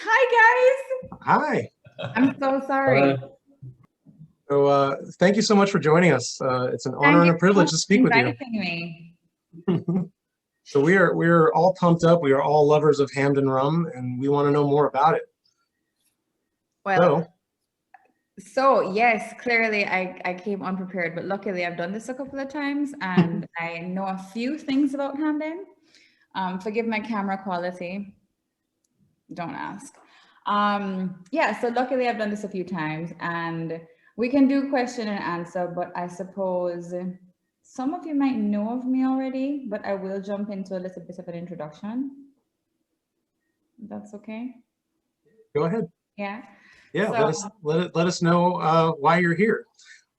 Hi, guys. Hi. I'm so sorry. So thank you so much for joining us. It's an honor Thank and you a so much privilege to for speak with you. inviting me. So we are all pumped up. We are all lovers of Hampden rum, and we want to know more about it. Well, so yes, clearly I came unprepared, but luckily I've done this a couple of times and I know a few things about Hampden. Forgive my camera quality. Don't ask. Yeah, so luckily I've done this a few times and we can do question and answer, but I suppose some of you might know of me already, but I will jump into a little bit of an introduction. That's okay. Go ahead. Yeah. Yeah, So let us know why you're here.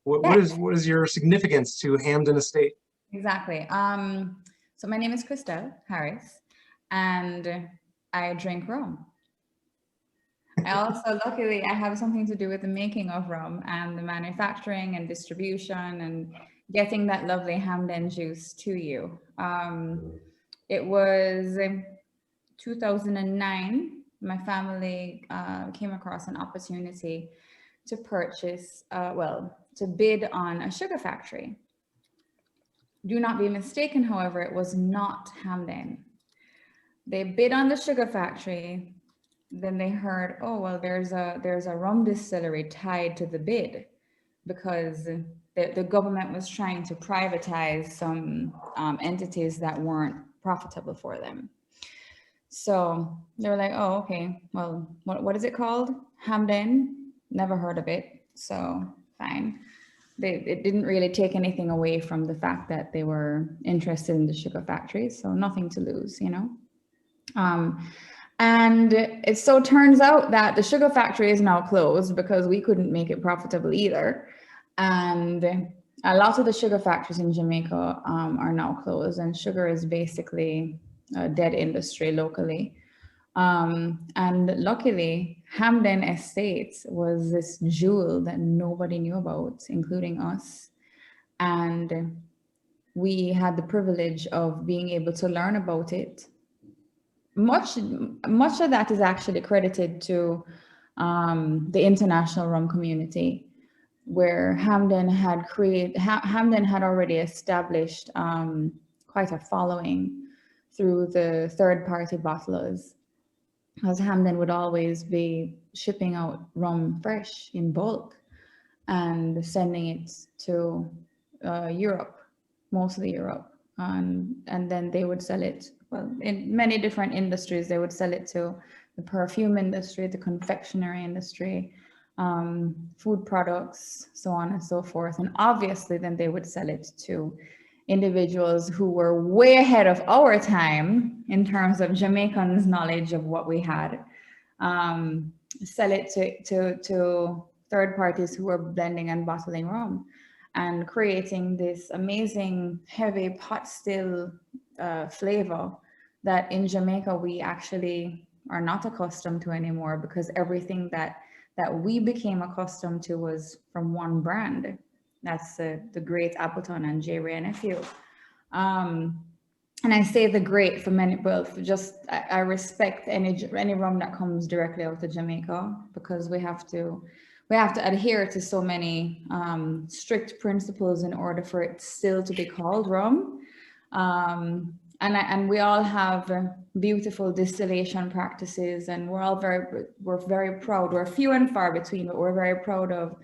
yeah, What is your significance to Hampden Estate? exactly. So my name is Christelle Harris, and I drink rum. I also, luckily, I have something to do with the making of rum and the manufacturing and distribution and getting that lovely Hampden juice to you. It was 2009. My family came across an opportunity to purchase, to bid on a sugar factory. Do not be mistaken, however, it was not Hampden. They bid on the sugar factory. Then they heard, oh, well, there's a rum distillery tied to the bid because the government was trying to privatize some entities that weren't profitable for them. So they were like, oh, okay, well, what is it called? Hampden? Never heard of it. So fine. It didn't really take anything away from the fact that they were interested in the sugar factory. So nothing to lose, you know? And it so turns out that the sugar factory is now closed because we couldn't make it profitable either. And a lot of the sugar factories in Jamaica are now closed, and sugar is basically a dead industry locally. And luckily, Hampden Estates was this jewel that nobody knew about, including us. And we had the privilege of being able to learn about it. Much of that is actually credited to the international rum community, where Hampden had already established quite a following through the third-party bottlers, as Hampden would always be shipping out rum fresh in bulk and sending it to Europe, mostly Europe, and then they would sell it. Well, in many different industries, they would sell it to the perfume industry, the confectionery industry, food products, so on and so forth. And obviously, then they would sell it to individuals who were way ahead of our time in terms of Jamaicans' knowledge of what we had. Sell it to third parties who were blending and bottling rum and creating this amazing heavy pot still flavor that in Jamaica we actually are not accustomed to anymore, because everything that we became accustomed to was from one brand. That's the Great Appleton and J. Ray Nephew. And I say the great for many, well, for just I respect any rum that comes directly out of Jamaica, because we have to adhere to so many strict principles in order for it still to be called rum. And we all have beautiful distillation practices, and we're very proud. We're few and far between, but we're very proud of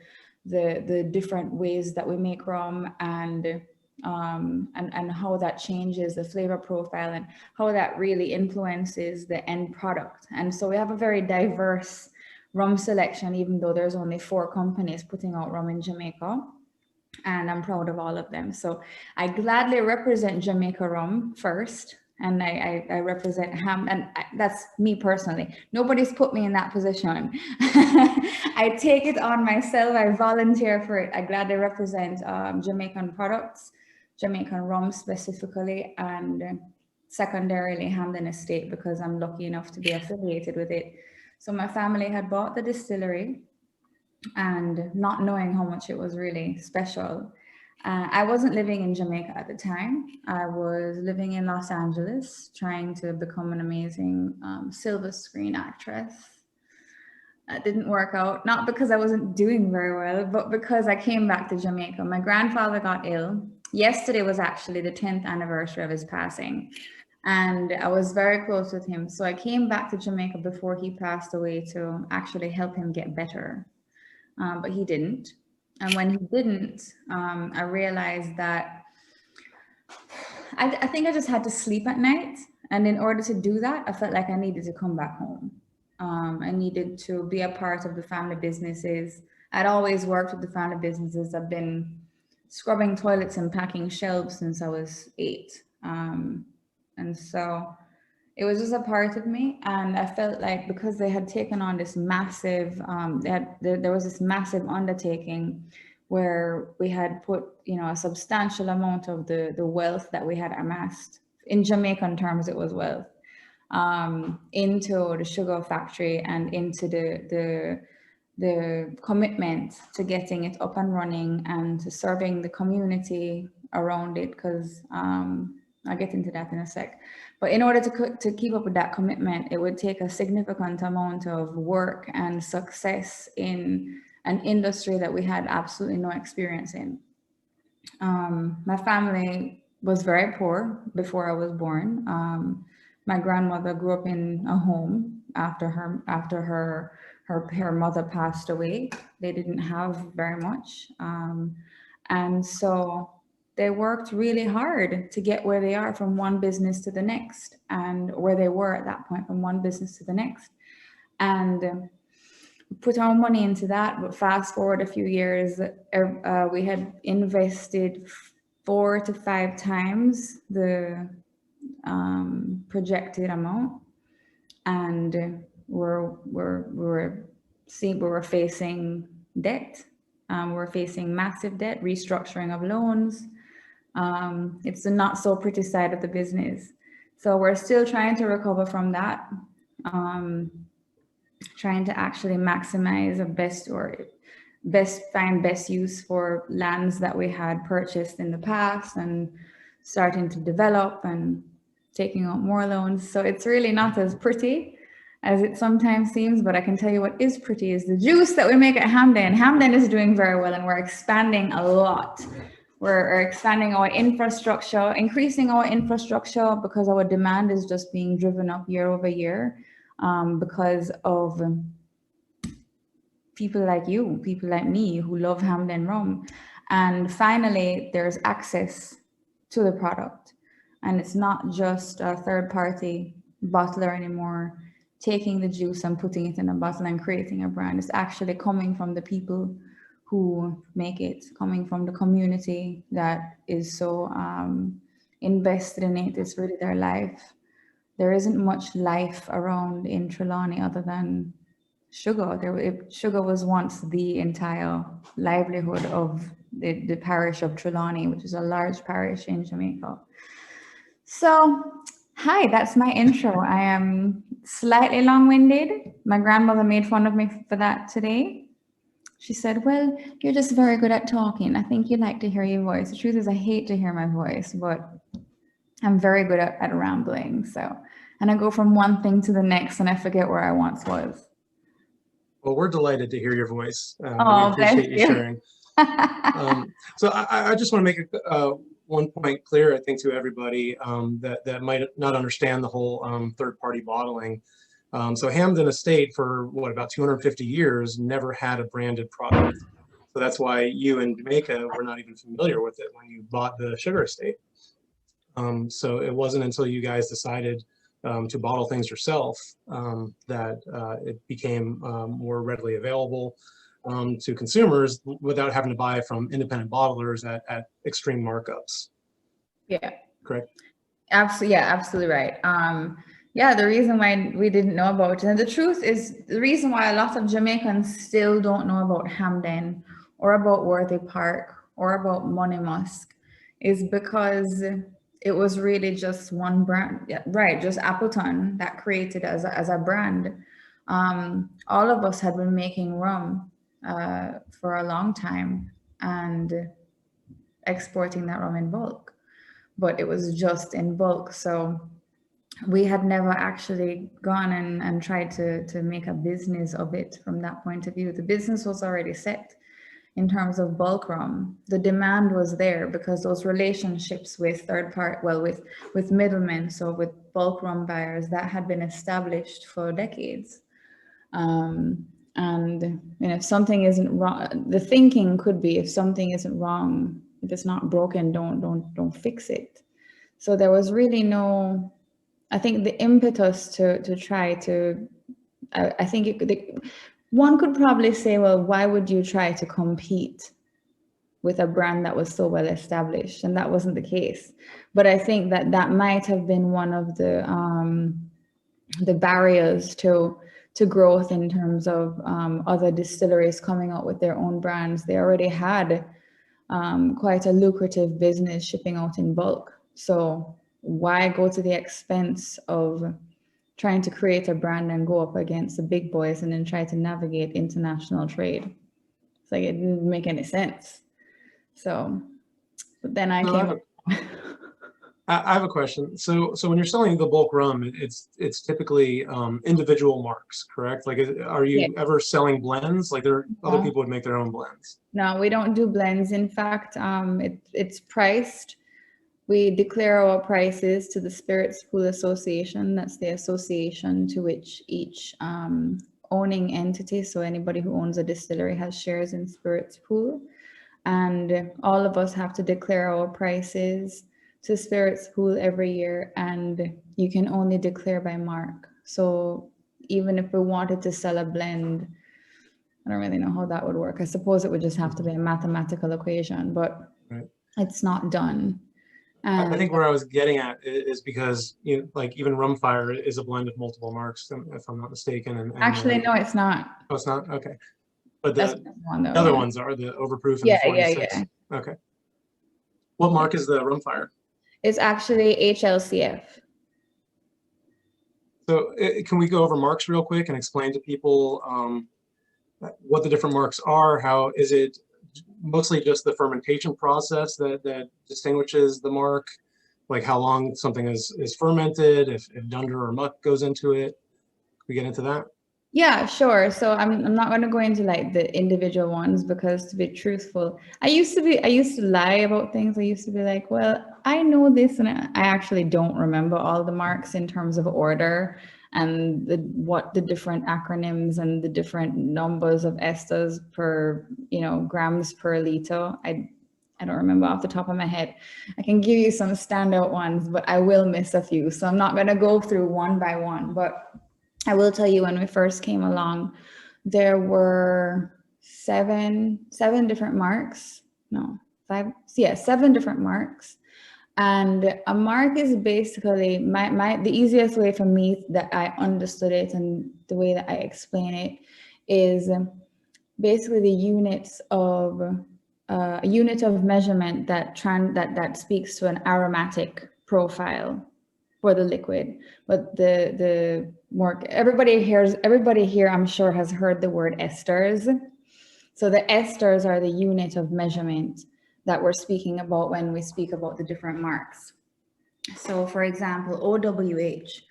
the different ways that we make rum, and how that changes the flavor profile and how that really influences the end product. And so we have a very diverse rum selection, even though there's only 4 companies putting out rum in Jamaica. And I'm proud of all of them. So I gladly represent Jamaica rum first, and I represent and that's me personally. Nobody's put me in that position. I take it on myself. I volunteer for it. I gladly represent Jamaican products, Jamaican rum specifically, and secondarily Hampden Estate, because I'm lucky enough to be affiliated with it. So my family had bought the distillery, and not knowing how much it was really special. I wasn't living in Jamaica at the time. I was living in Los Angeles, trying to become an amazing silver screen actress. That didn't work out, not because I wasn't doing very well, but because I came back to Jamaica. My grandfather got ill. Yesterday was actually the 10th anniversary of his passing, and I was very close with him. So I came back to Jamaica before he passed away to actually help him get better. But he didn't. And when he didn't, I realized that I think I just had to sleep at night. And in order to do that, I felt like I needed to come back home. I needed to be a part of the family businesses. I'd always worked with the family businesses. I've been scrubbing toilets and packing shelves since I was 8. And so it was just a part of me. And I felt like because they had taken on this massive, there was this massive undertaking where we had put, a substantial amount of the wealth that we had amassed. In Jamaican terms, it was wealth. Into the sugar factory and into the commitment to getting it up and running and to serving the community around it, because I'll get into that in a sec. But in order to keep up with that commitment, it would take a significant amount of work and success in an industry that we had absolutely no experience in. My family was very poor before I was born. My grandmother grew up in a home after her mother passed away. They didn't have very much. And so they worked really hard to get where they are from one business to the next, and where they were at that point from one business to the next. And put our money into that. But fast forward a few years, we had invested 4 to 5 times the projected amount, and we're facing debt. We're facing massive debt, restructuring of loans. It's the not so pretty side of the business. So we're still trying to recover from that, trying to actually maximize find best use for lands that we had purchased in the past, and starting to develop and taking out more loans. So it's really not as pretty as it sometimes seems, but I can tell you what is pretty is the juice that we make at Hampden. Hampden is doing very well, and we're expanding a lot. We're expanding our infrastructure, increasing our infrastructure, because our demand is just being driven up year over year, because of people like you, people like me who love Hampden rum. And finally, there's access to the product. And it's not just a third-party bottler anymore taking the juice and putting it in a bottle and creating a brand. It's actually coming from the people who make it, coming from the community that is so invested in it. It's really their life. There isn't much life around in Trelawney other than sugar. Sugar was once the entire livelihood of the parish of Trelawney, which is a large parish in Jamaica. So, hi, that's my intro. I am slightly long-winded. My grandmother made fun of me for that today. She said, well, you're just very good at talking. I think you like to hear your voice. The truth is I hate to hear my voice, but I'm very good at rambling. So, and I go from one thing to the next and I forget where I once was. Well, we're delighted to hear your voice. We bless appreciate you you. sharing. So I just want to make one point clear, I think, to everybody that might not understand the whole third-party bottling. So Hampden Estate, for about 250 years, never had a branded product. So that's why you in Jamaica were not even familiar with it when you bought the sugar estate. So it wasn't until you guys decided to bottle things yourself that it became more readily available to consumers without having to buy from independent bottlers at extreme markups. Yeah. Correct? Absolutely. Yeah, absolutely right. Yeah, the reason why we didn't know about it, and the truth is, the reason why a lot of Jamaicans still don't know about Hampden or about Worthy Park or about Money Musk is because it was really just one brand, right? Just Appleton that created as a brand. All of us had been making rum for a long time and exporting that rum in bulk, but it was just in bulk. So we had never actually gone and tried to make a business of it from that point of view. The business was already set in terms of bulk rum. The demand was there because those relationships with with middlemen, so with bulk rum buyers, that had been established for decades. And if something isn't wrong, the thinking could be, if something isn't wrong, if it's not broken, don't fix it. So there was really no, I think the impetus to try to, I think one could probably say, well, why would you try to compete with a brand that was so well established? And that wasn't the case. But I think that might have been one of the barriers to growth in terms of other distilleries coming out with their own brands. They already had quite a lucrative business shipping out in bulk. So why go to the expense of trying to create a brand and go up against the big boys and then try to navigate international trade? It's like, it didn't make any sense. So, but then I came up. I have a question. So when you're selling the bulk rum, it's typically individual marks, correct? Like, are you ever selling blends? Like, there are other people would make their own blends. No, we don't do blends. In fact, it's priced. We declare our prices to the Spirits Pool Association. That's the association to which each owning entity, so anybody who owns a distillery, has shares in Spirits Pool. And all of us have to declare our prices to Spirits Pool every year, and you can only declare by mark. So even if we wanted to sell a blend, I don't really know how that would work. I suppose it would just have to be a mathematical equation, but it's not done. I think where I was getting at is because, like, even Rumfire is a blend of multiple marks, if I'm not mistaken. And actually, no, it's not. Oh, it's not? Okay. But the other ones are the Overproof and the 46. Yeah. Okay. What mark is the Rumfire? It's actually HLCF. So can we go over marks real quick and explain to people what the different marks are? How is it mostly just the fermentation process that distinguishes the mark? Like how long something is fermented, if dunder or muck goes into it? Can we get into that? Yeah, sure. So I'm not going to go into like the individual ones, because to be truthful, I used to lie about things. I used to be like, well, I know this, and I actually don't remember all the marks in terms of order and what the different acronyms and the different numbers of esters per, grams per liter. I don't remember off the top of my head. I can give you some standout ones, but I will miss a few. So I'm not going to go through one by one, but I will tell you, when we first came along, there were seven different marks. No, 5. Yeah, 7 different marks. And a mark is basically the easiest way for me that I understood it, and the way that I explain it is basically the units of a unit of measurement that speaks to an aromatic profile for the liquid. But the mark, everybody here I'm sure has heard the word esters. So the esters are the unit of measurement that we're speaking about when we speak about the different marks. So for example, OWH.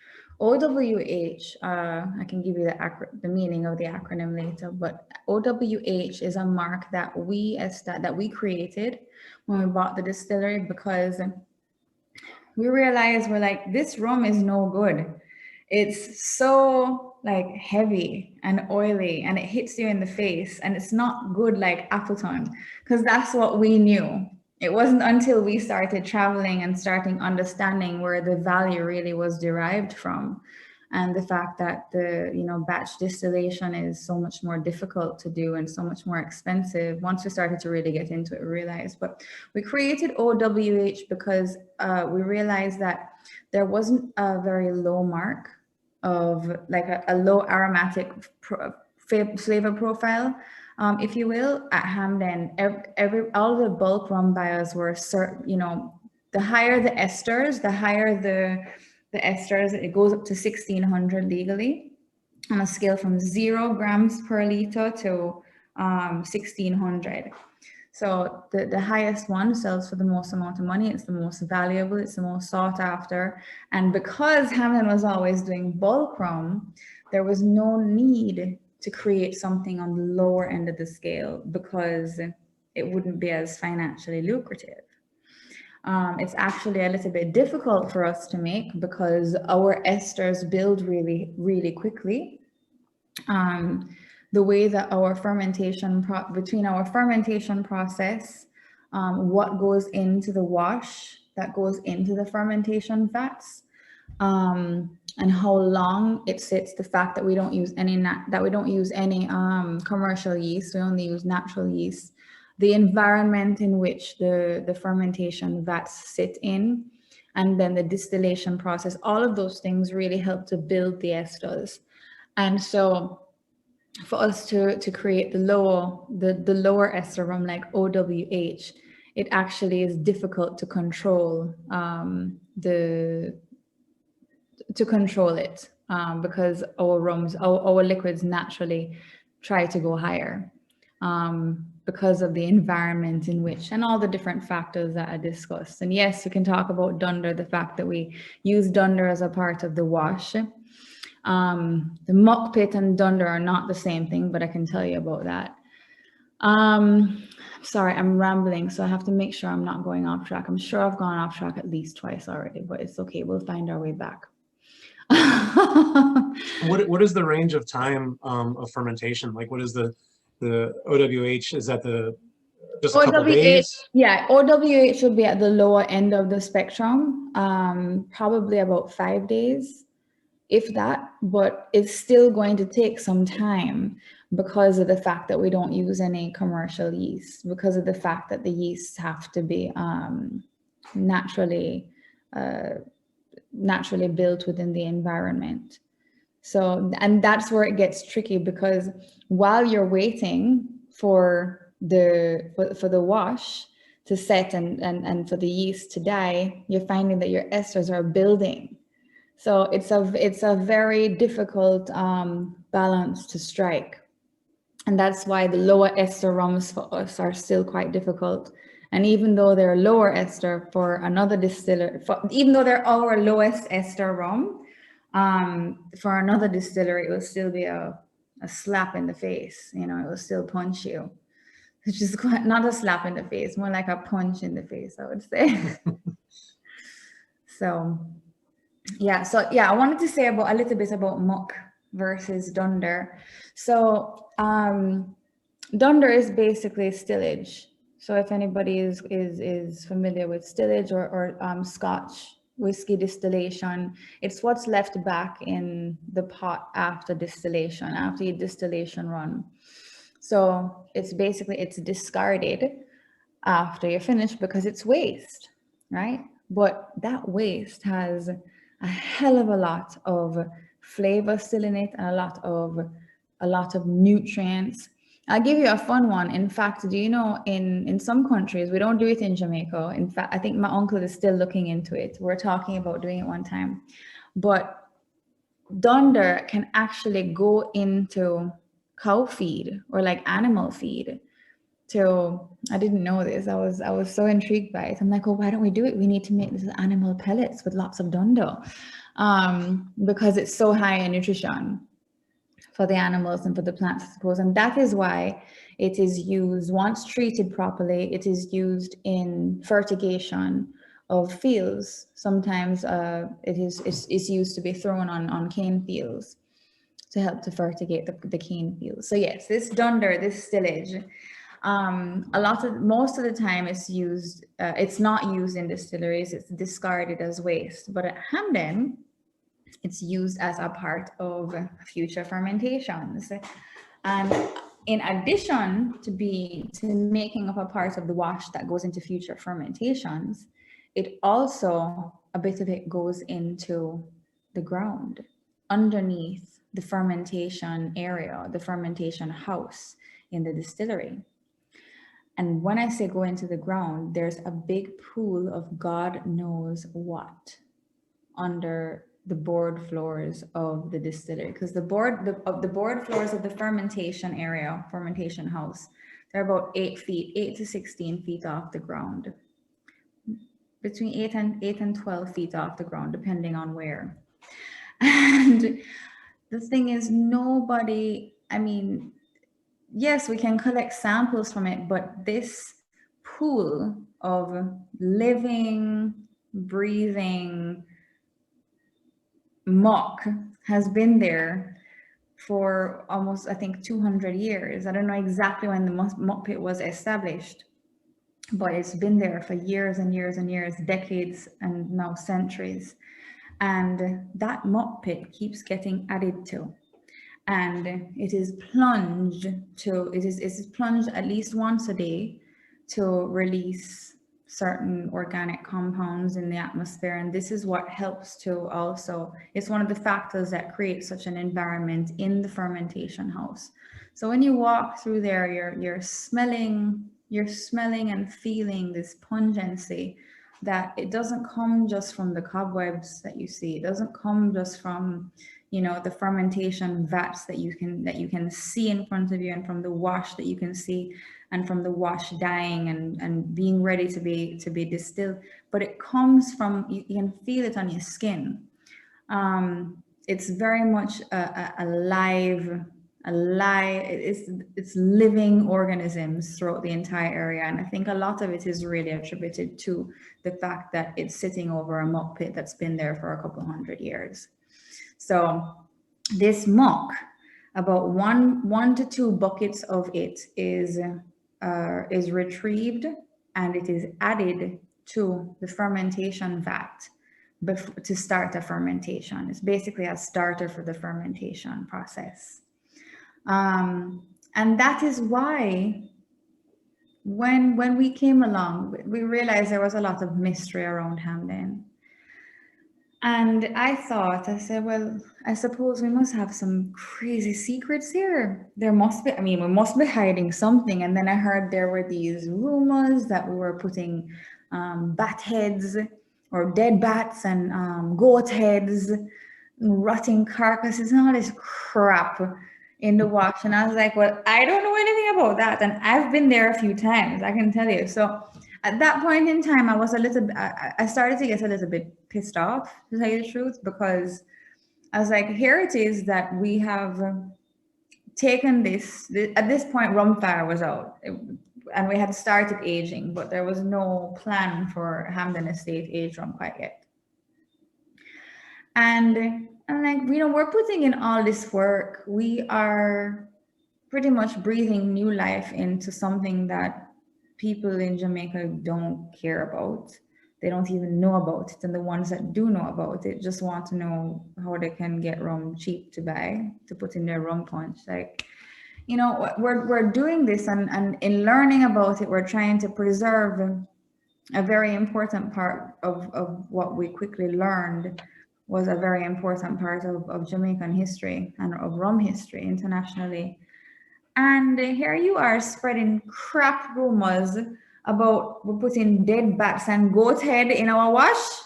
I can give you the meaning of the acronym later, but OWH is a mark that we created when we bought the distillery, because we realized, we're like, this rum is no good. It's so like heavy and oily, and it hits you in the face, and it's not good like Appleton, because that's what we knew. It wasn't until we started traveling and starting understanding where the value really was derived from, and the fact that the batch distillation is so much more difficult to do and so much more expensive. Once we started to really get into it, we realized. But we created OWH because we realized that there wasn't a very low mark of like a low aromatic flavor profile, if you will, at Hampden. All the bulk rum buyers were the higher the esters, it goes up to 1600 legally, on a scale from 0 grams per liter to 1600. So the highest one sells for the most amount of money. It's the most valuable. It's the most sought after. And because Hampden was always doing bulk rum, there was no need to create something on the lower end of the scale because it wouldn't be as financially lucrative. It's actually a little bit difficult for us to make because our esters build really, really quickly. The way that our fermentation, between our fermentation process, what goes into the wash that goes into the fermentation vats, and how long it sits, the fact that we don't use any, commercial yeast, we only use natural yeast, the environment in which the fermentation vats sit in, and then the distillation process, all of those things really help to build the esters. And so for us to create the lower ester rum like OWH, it actually is difficult to control it because our rums, our liquids naturally try to go higher because of the environment in which, and all the different factors that I discussed. And yes, you can talk about dunder, the fact that we use dunder as a part of the wash. The muck pit and dunder are not the same thing, but I can tell you about that. Sorry, I'm rambling, so I have to make sure I'm not going off track. I'm sure I've gone off track at least twice already, but it's okay. We'll find our way back. What is the range of time of fermentation? Like, what is the OWH? Is that just a couple of days? Yeah, OWH should be at the lower end of the spectrum, probably about 5 days, if that, but it's still going to take some time because of the fact that we don't use any commercial yeast, because of the fact that the yeasts have to be naturally built within the environment. So, and that's where it gets tricky, because while you're waiting for the wash to set and for the yeast to die, you're finding that your esters are building. So it's a very difficult balance to strike. And that's why the lower ester rums for us are still quite difficult. And even though they're lower ester for another distiller, even though they're our lowest ester rum, for another distillery, it will still be a slap in the face. You know, it will still punch you. Which is quite, not a slap in the face, more like a punch in the face, I would say. So yeah, I wanted to say a little bit about muck versus dunder. So dunder is basically stillage. So if anybody is familiar with stillage or Scotch whiskey distillation, it's what's left back in the pot after distillation, after your distillation run. So it's discarded after you're finished because it's waste, right? But that waste has a hell of a lot of flavor still in it, and a lot of nutrients. I'll give you a fun one. In fact, do you know in some countries, we don't do it in Jamaica. In fact, I think my uncle is still looking into it. We're talking about doing it one time. But dunder can actually go into cow feed or like animal feed. So I didn't know this. I was so intrigued by it. I'm like, oh, why don't we do it? We need to make this animal pellets with lots of dunder, because it's so high in nutrition for the animals and for the plants, I suppose. And that is why it is used, once treated properly, it is used in fertigation of fields. Sometimes it's used to be thrown on cane fields to help to fertigate the cane fields. So yes, this dunder, this stillage, most of the time it's used, it's not used in distilleries, it's discarded as waste. But at Hampden, it's used as a part of future fermentations. And in addition to making up a part of the wash that goes into future fermentations, it also, a bit of it goes into the ground underneath the fermentation area, the fermentation house in the distillery. And when I say go into the ground, there's a big pool of God knows what under the board floors of the distillery, because the board floors of the fermentation area, fermentation house, They're about 8 feet, 8 to 16 feet off the ground. Between 8 and 12 feet off the ground, depending on where. And the thing is, nobody, I mean, yes, we can collect samples from it, but this pool of living, breathing muck has been there for almost, I think, 200 years. I don't know exactly when the muck pit was established, but it's been there for years and years and years, decades, and now centuries. And that muck pit keeps getting added to. And it is plunged at least once a day to release certain organic compounds in the atmosphere. And this is what helps to also, it's one of the factors that creates such an environment in the fermentation house. So when you walk through there, you're smelling and feeling this pungency that it doesn't come just from the cobwebs that you see. It doesn't come just from, you know, the fermentation vats that you can see in front of you, and from the wash that you can see, and from the wash dying and being ready to be distilled. But it comes from, you can feel it on your skin. It's very much it's living organisms throughout the entire area. And I think a lot of it is really attributed to the fact that it's sitting over a muck pit that's been there for a couple hundred years. So this muck, about one to two buckets of it is retrieved, and it is added to the fermentation vat to start the fermentation. It's basically a starter for the fermentation process. And that is why when we came along, we realized there was a lot of mystery around Hampden. And I said, well, I suppose we must have some crazy secrets here. There must be, I mean, we must be hiding something. And then I heard there were these rumors that we were putting bat heads or dead bats and goat heads, rotting carcasses and all this crap in the wash. And I was like, well, I don't know anything about that. And I've been there a few times, I can tell you. So at that point in time, I started to get a little bit pissed off, to tell you the truth, because I was like, here it is that we have taken this, at this point, rum fire was out, and we had started aging, but there was no plan for Hampden Estate aged rum quite yet. And I'm like, you know, we're putting in all this work. We are pretty much breathing new life into something that people in Jamaica don't care about. They don't even know about it. And the ones that do know about it just want to know how they can get rum cheap to buy, to put in their rum punch. Like, you know, we're doing this, and in learning about it, we're trying to preserve a very important part of what we quickly learned was a very important part of Jamaican history and of rum history internationally. And here you are spreading crap rumors about we're putting dead bats and goat head in our wash.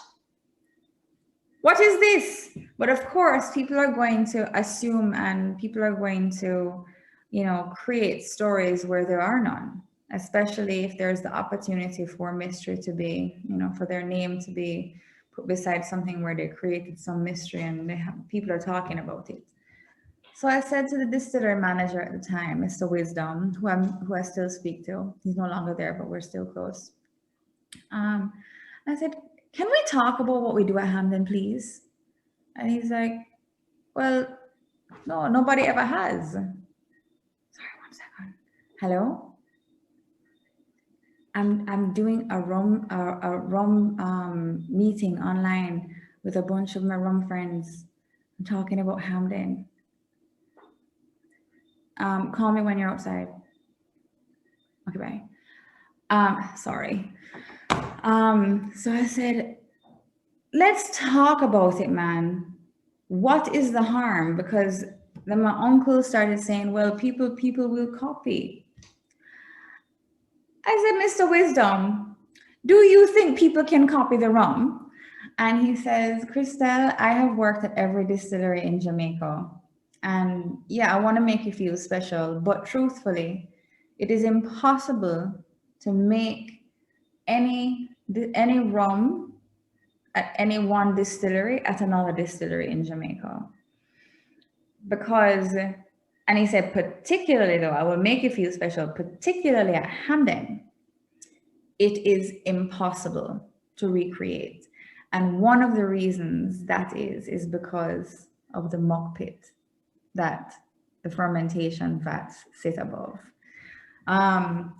What is this? But of course, people are going to assume, and people are going to, you know, create stories where there are none, especially if there's the opportunity for mystery to be, you know, for their name to be put beside something where they created some mystery and people are talking about it. So I said to the distillery manager at the time, Mr. Wisdom, who I still speak to. He's no longer there, but we're still close. I said, can we talk about what we do at Hampden, please? And he's like, well, no, nobody ever has. Sorry, 1 second. Hello? I'm doing a rum meeting online with a bunch of my rum friends. I'm talking about Hampden. Call me when you're outside. Okay, bye. Sorry. So I said, let's talk about it, man. What is the harm? Because then my uncle started saying, well, people will copy. I said, Mr. Wisdom, do you think people can copy the rum? And he says, Christelle, I have worked at every distillery in Jamaica. And yeah, I want to make you feel special, but truthfully, It is impossible to make any rum at any one distillery at another distillery in Jamaica. Because, and he said, particularly though, I will make you feel special, particularly at Hampden, it is impossible to recreate. And one of the reasons that is because of the muck pit that the fermentation vats sit above.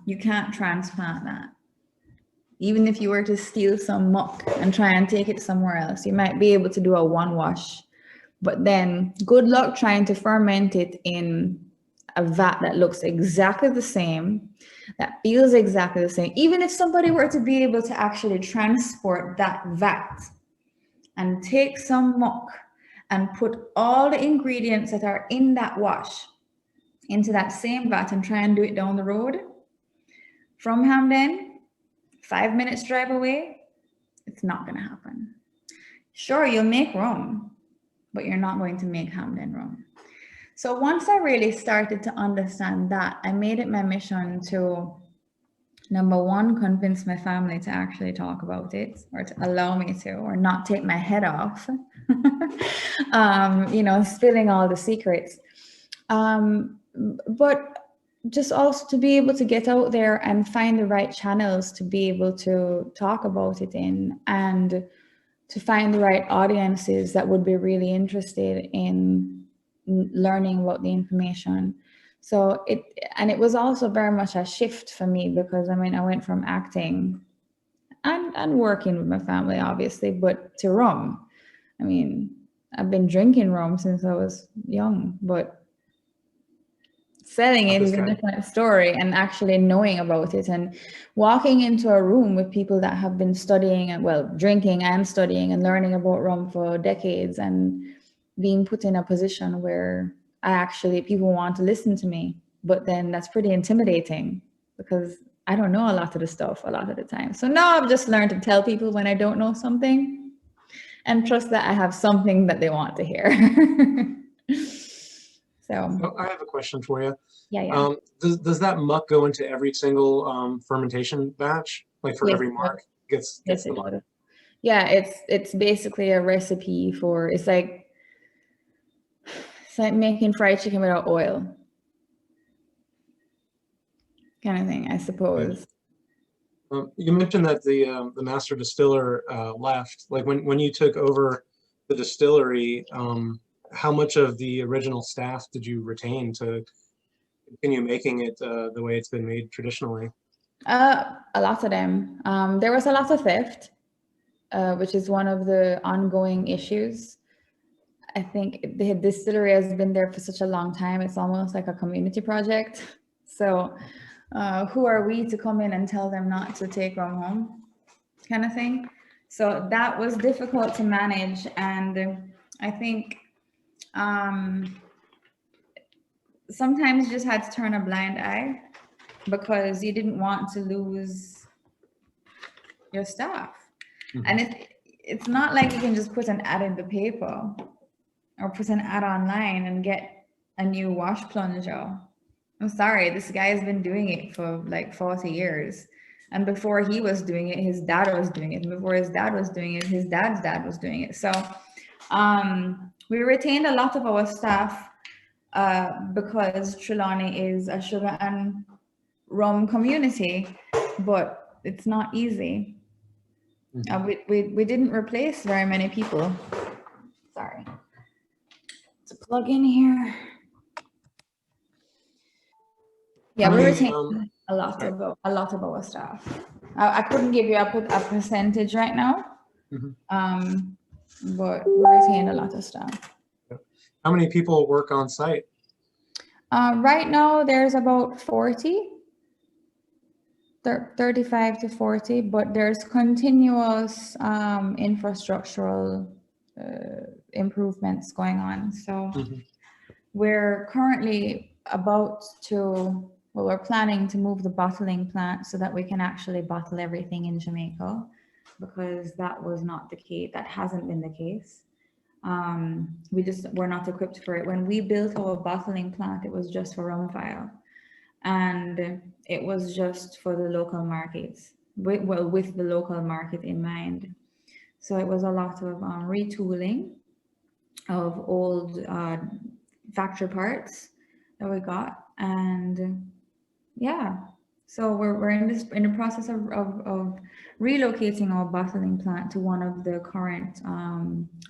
You can't transplant that. Even if you were to steal some muck and try and take it somewhere else, you might be able to do a one wash, but then good luck trying to ferment it in a vat that looks exactly the same, that feels exactly the same. Even if somebody were to be able to actually transport that vat and take some muck and put all the ingredients that are in that wash into that same vat and try and do it down the road from Hampden, 5 minutes drive away, it's not going to happen. Sure, you'll make rum, but you're not going to make Hampden rum. So once I really started to understand that, I made it my mission to, number one, convince my family to actually talk about it, or to allow me to, or not take my head off, you know, spilling all the secrets. But just also to be able to get out there and find the right channels to be able to talk about it in, and to find the right audiences that would be really interested in learning about the information. So it was also very much a shift for me, because I mean, I went from acting and working with my family, obviously, but to rum. I mean, I've been drinking rum since I was young, but selling it is a different story, and actually knowing about it and walking into a room with people that have been studying and, well, drinking and studying and learning about rum for decades, and being put in a position where people want to listen to me, but then that's pretty intimidating because I don't know a lot of the stuff a lot of the time. So now I've just learned to tell people when I don't know something and trust that I have something that they want to hear. So I have a question for you. Yeah. Does that muck go into every single fermentation batch? Like for every mark gets the muck? Yeah, it's basically a recipe for, it's like making fried chicken without oil, kind of thing, I suppose. You mentioned that the master distiller left. Like when you took over the distillery, how much of the original staff did you retain to continue making it the way it's been made traditionally? A lot of them. There was a lot of theft, which is one of the ongoing issues. I think the distillery has been there for such a long time. It's almost like a community project. So who are we to come in and tell them not to take rum home, kind of thing. So that was difficult to manage. And I think sometimes you just had to turn a blind eye because you didn't want to lose your staff. Mm-hmm. And it's not like you can just put an ad in the paper or put an ad online and get a new wash plunger. I'm sorry, this guy has been doing it for like 40 years. And before he was doing it, his dad was doing it. And before his dad was doing it, his dad's dad was doing it. So we retained a lot of our staff because Trelawney is a sugar and rum community, but it's not easy. Mm-hmm. We didn't replace very many people. Sorry. To plug in here. Yeah, we retained a lot of our staff. I couldn't give you a percentage right now, mm-hmm. But we retained a lot of staff. How many people work on site? Right now, there's about 40, 35 to 40, but there's continuous infrastructural improvements going on. So mm-hmm. We're currently we're planning to move the bottling plant so that we can actually bottle everything in Jamaica, because that was not the case. That hasn't been the case. We're not equipped for it. When we built our bottling plant, it was just for rum file. and it was just for the local markets, with the local market in mind. So it was a lot of retooling of old factory parts that we got, and yeah, so we're in the process of relocating our bottling plant to one of the current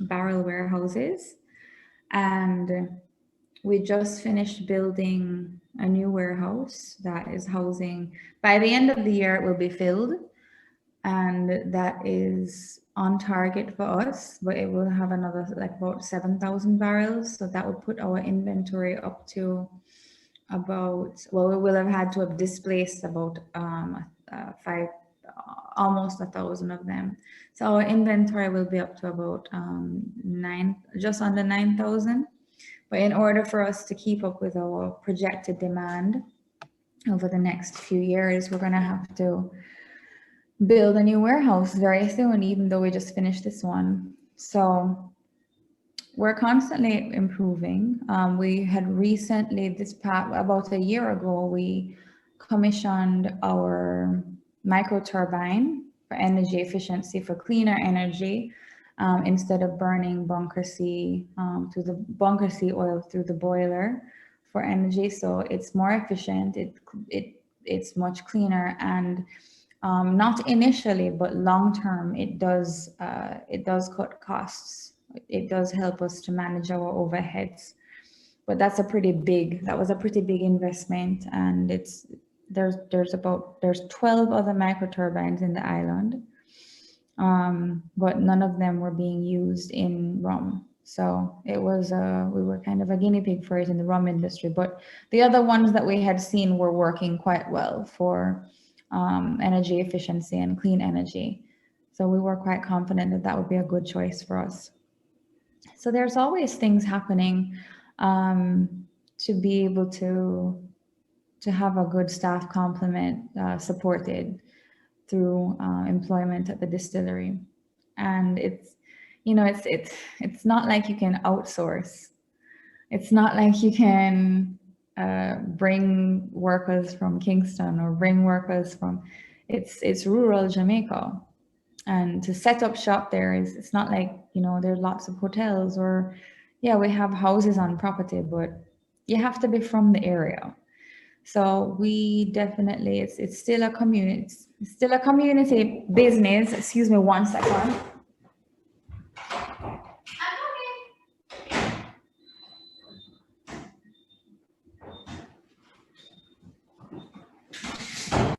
barrel warehouses, and we just finished building a new warehouse that is housing, by the end of the year it will be filled, and that is on target for us, but it will have another like about 7,000 barrels. So that would put our inventory up to about, well, we will have had to have displaced about almost 1,000 of them. So our inventory will be up to about just under 9,000. But in order for us to keep up with our projected demand over the next few years, we're going to have to build a new warehouse very soon, even though we just finished this one. So we're constantly improving. We had recently, about a year ago, we commissioned our micro turbine for energy efficiency, for cleaner energy, instead of burning bunker C oil through the boiler for energy. So it's more efficient. It's much cleaner, and not initially, but long term, it does cut costs. It does help us to manage our overheads. But that was a pretty big investment, and there's 12 other microturbines in the island, but none of them were being used in rum. So it was we were kind of a guinea pig for it in the rum industry, but the other ones that we had seen were working quite well for energy efficiency and clean energy. So we were quite confident that that would be a good choice for us. So there's always things happening to be able to have a good staff complement supported through employment at the distillery. And it's not like you can outsource. It's not like you can bring workers from Kingston or bring workers from, it's rural Jamaica. And to set up shop there it's not like, there's lots of hotels, or yeah, we have houses on property, but you have to be from the area. So we definitely, it's still a community, business. Excuse me one second.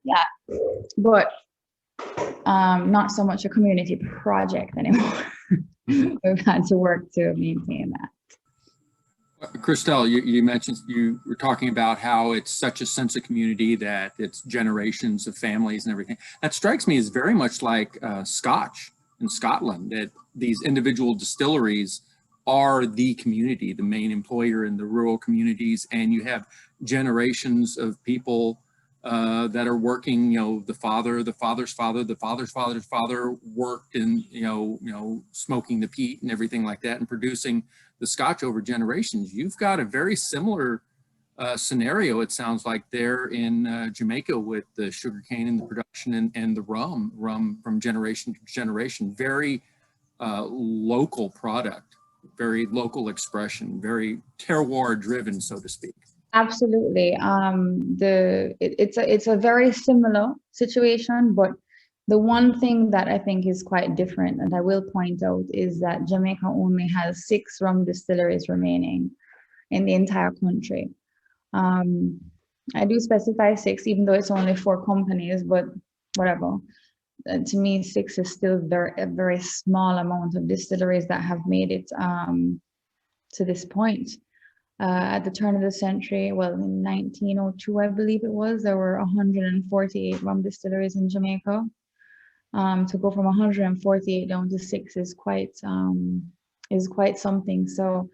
Yeah, but not so much a community project anymore. We've had to work to maintain that. Christelle, you mentioned, you were talking about how it's such a sense of community, that it's generations of families and everything. That strikes me as very much like Scotch in Scotland, that these individual distilleries are the community, the main employer in the rural communities, and you have generations of people that are working. The father's father worked in smoking the peat and everything like that, and producing the Scotch over generations. You've got a very similar scenario, it sounds like, there in Jamaica with the sugarcane and the production and the rum from generation to generation. Very local product, very local expression, very terroir driven, so to speak. Absolutely. It's a very similar situation, but the one thing that I think is quite different, and I will point out, is that Jamaica only has 6 rum distilleries remaining in the entire country. I do specify 6, even though it's only 4 companies, but whatever. To me, 6 is still a very small amount of distilleries that have made it to this point. At the turn of the century, well, in 1902, I believe it was, there were 148 rum distilleries in Jamaica. To go from 148 down to 6 is quite something. So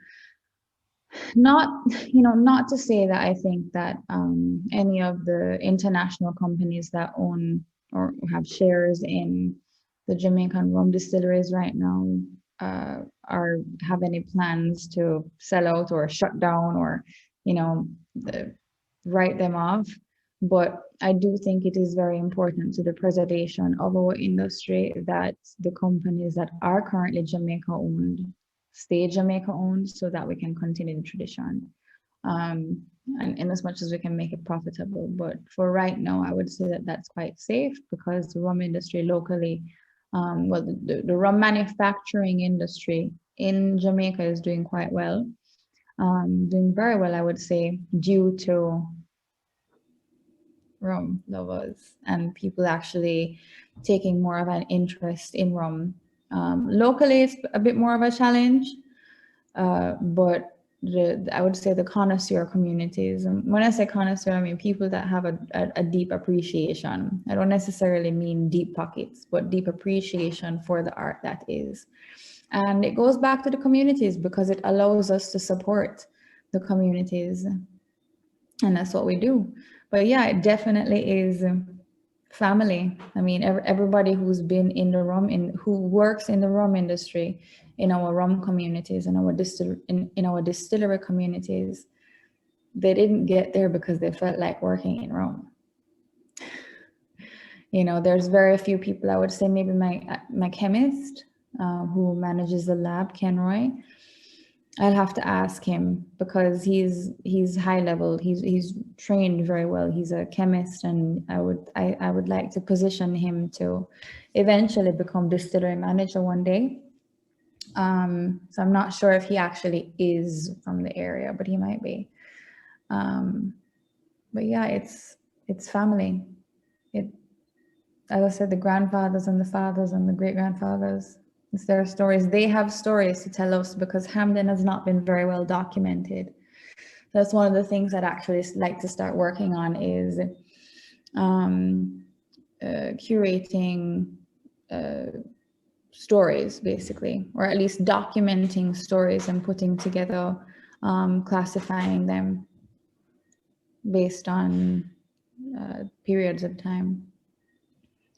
not to say that I think that any of the international companies that own or have shares in the Jamaican rum distilleries right now have any plans to sell out or shut down or write them off. But I do think it is very important to the preservation of our industry that the companies that are currently Jamaica owned stay Jamaica owned so that we can continue the tradition. And in as much as we can make it profitable. But for right now, I would say that that's quite safe because the rum industry locally, well, the rum manufacturing industry in Jamaica is doing quite well, doing very well, I would say, due to rum lovers and people actually taking more of an interest in rum. Locally, it's a bit more of a challenge, but I would say the connoisseur communities, and when I say connoisseur, I mean people that have a deep appreciation. I don't necessarily mean deep pockets, but deep appreciation for the art that is. And it goes back to the communities because it allows us to support the communities. And that's what we do. But yeah, it definitely is family. I mean, everybody who's been in the rum, who works in the rum industry, in our rum communities, in our distillery communities, they didn't get there because they felt like working in rum. You know, there's very few people, I would say maybe my chemist who manages the lab, Kenroy. I'll have to ask him because he's high level. He's trained very well. He's a chemist, and I would like to position him to eventually become distillery manager one day. So I'm not sure if he actually is from the area, but he might be. But yeah, it's family. As I said, the grandfathers and the fathers and the great grandfathers. It's their stories. They have stories to tell us because Hampden has not been very well documented. That's one of the things I'd actually like to start working on is curating stories, basically, or at least documenting stories and putting together, classifying them based on periods of time.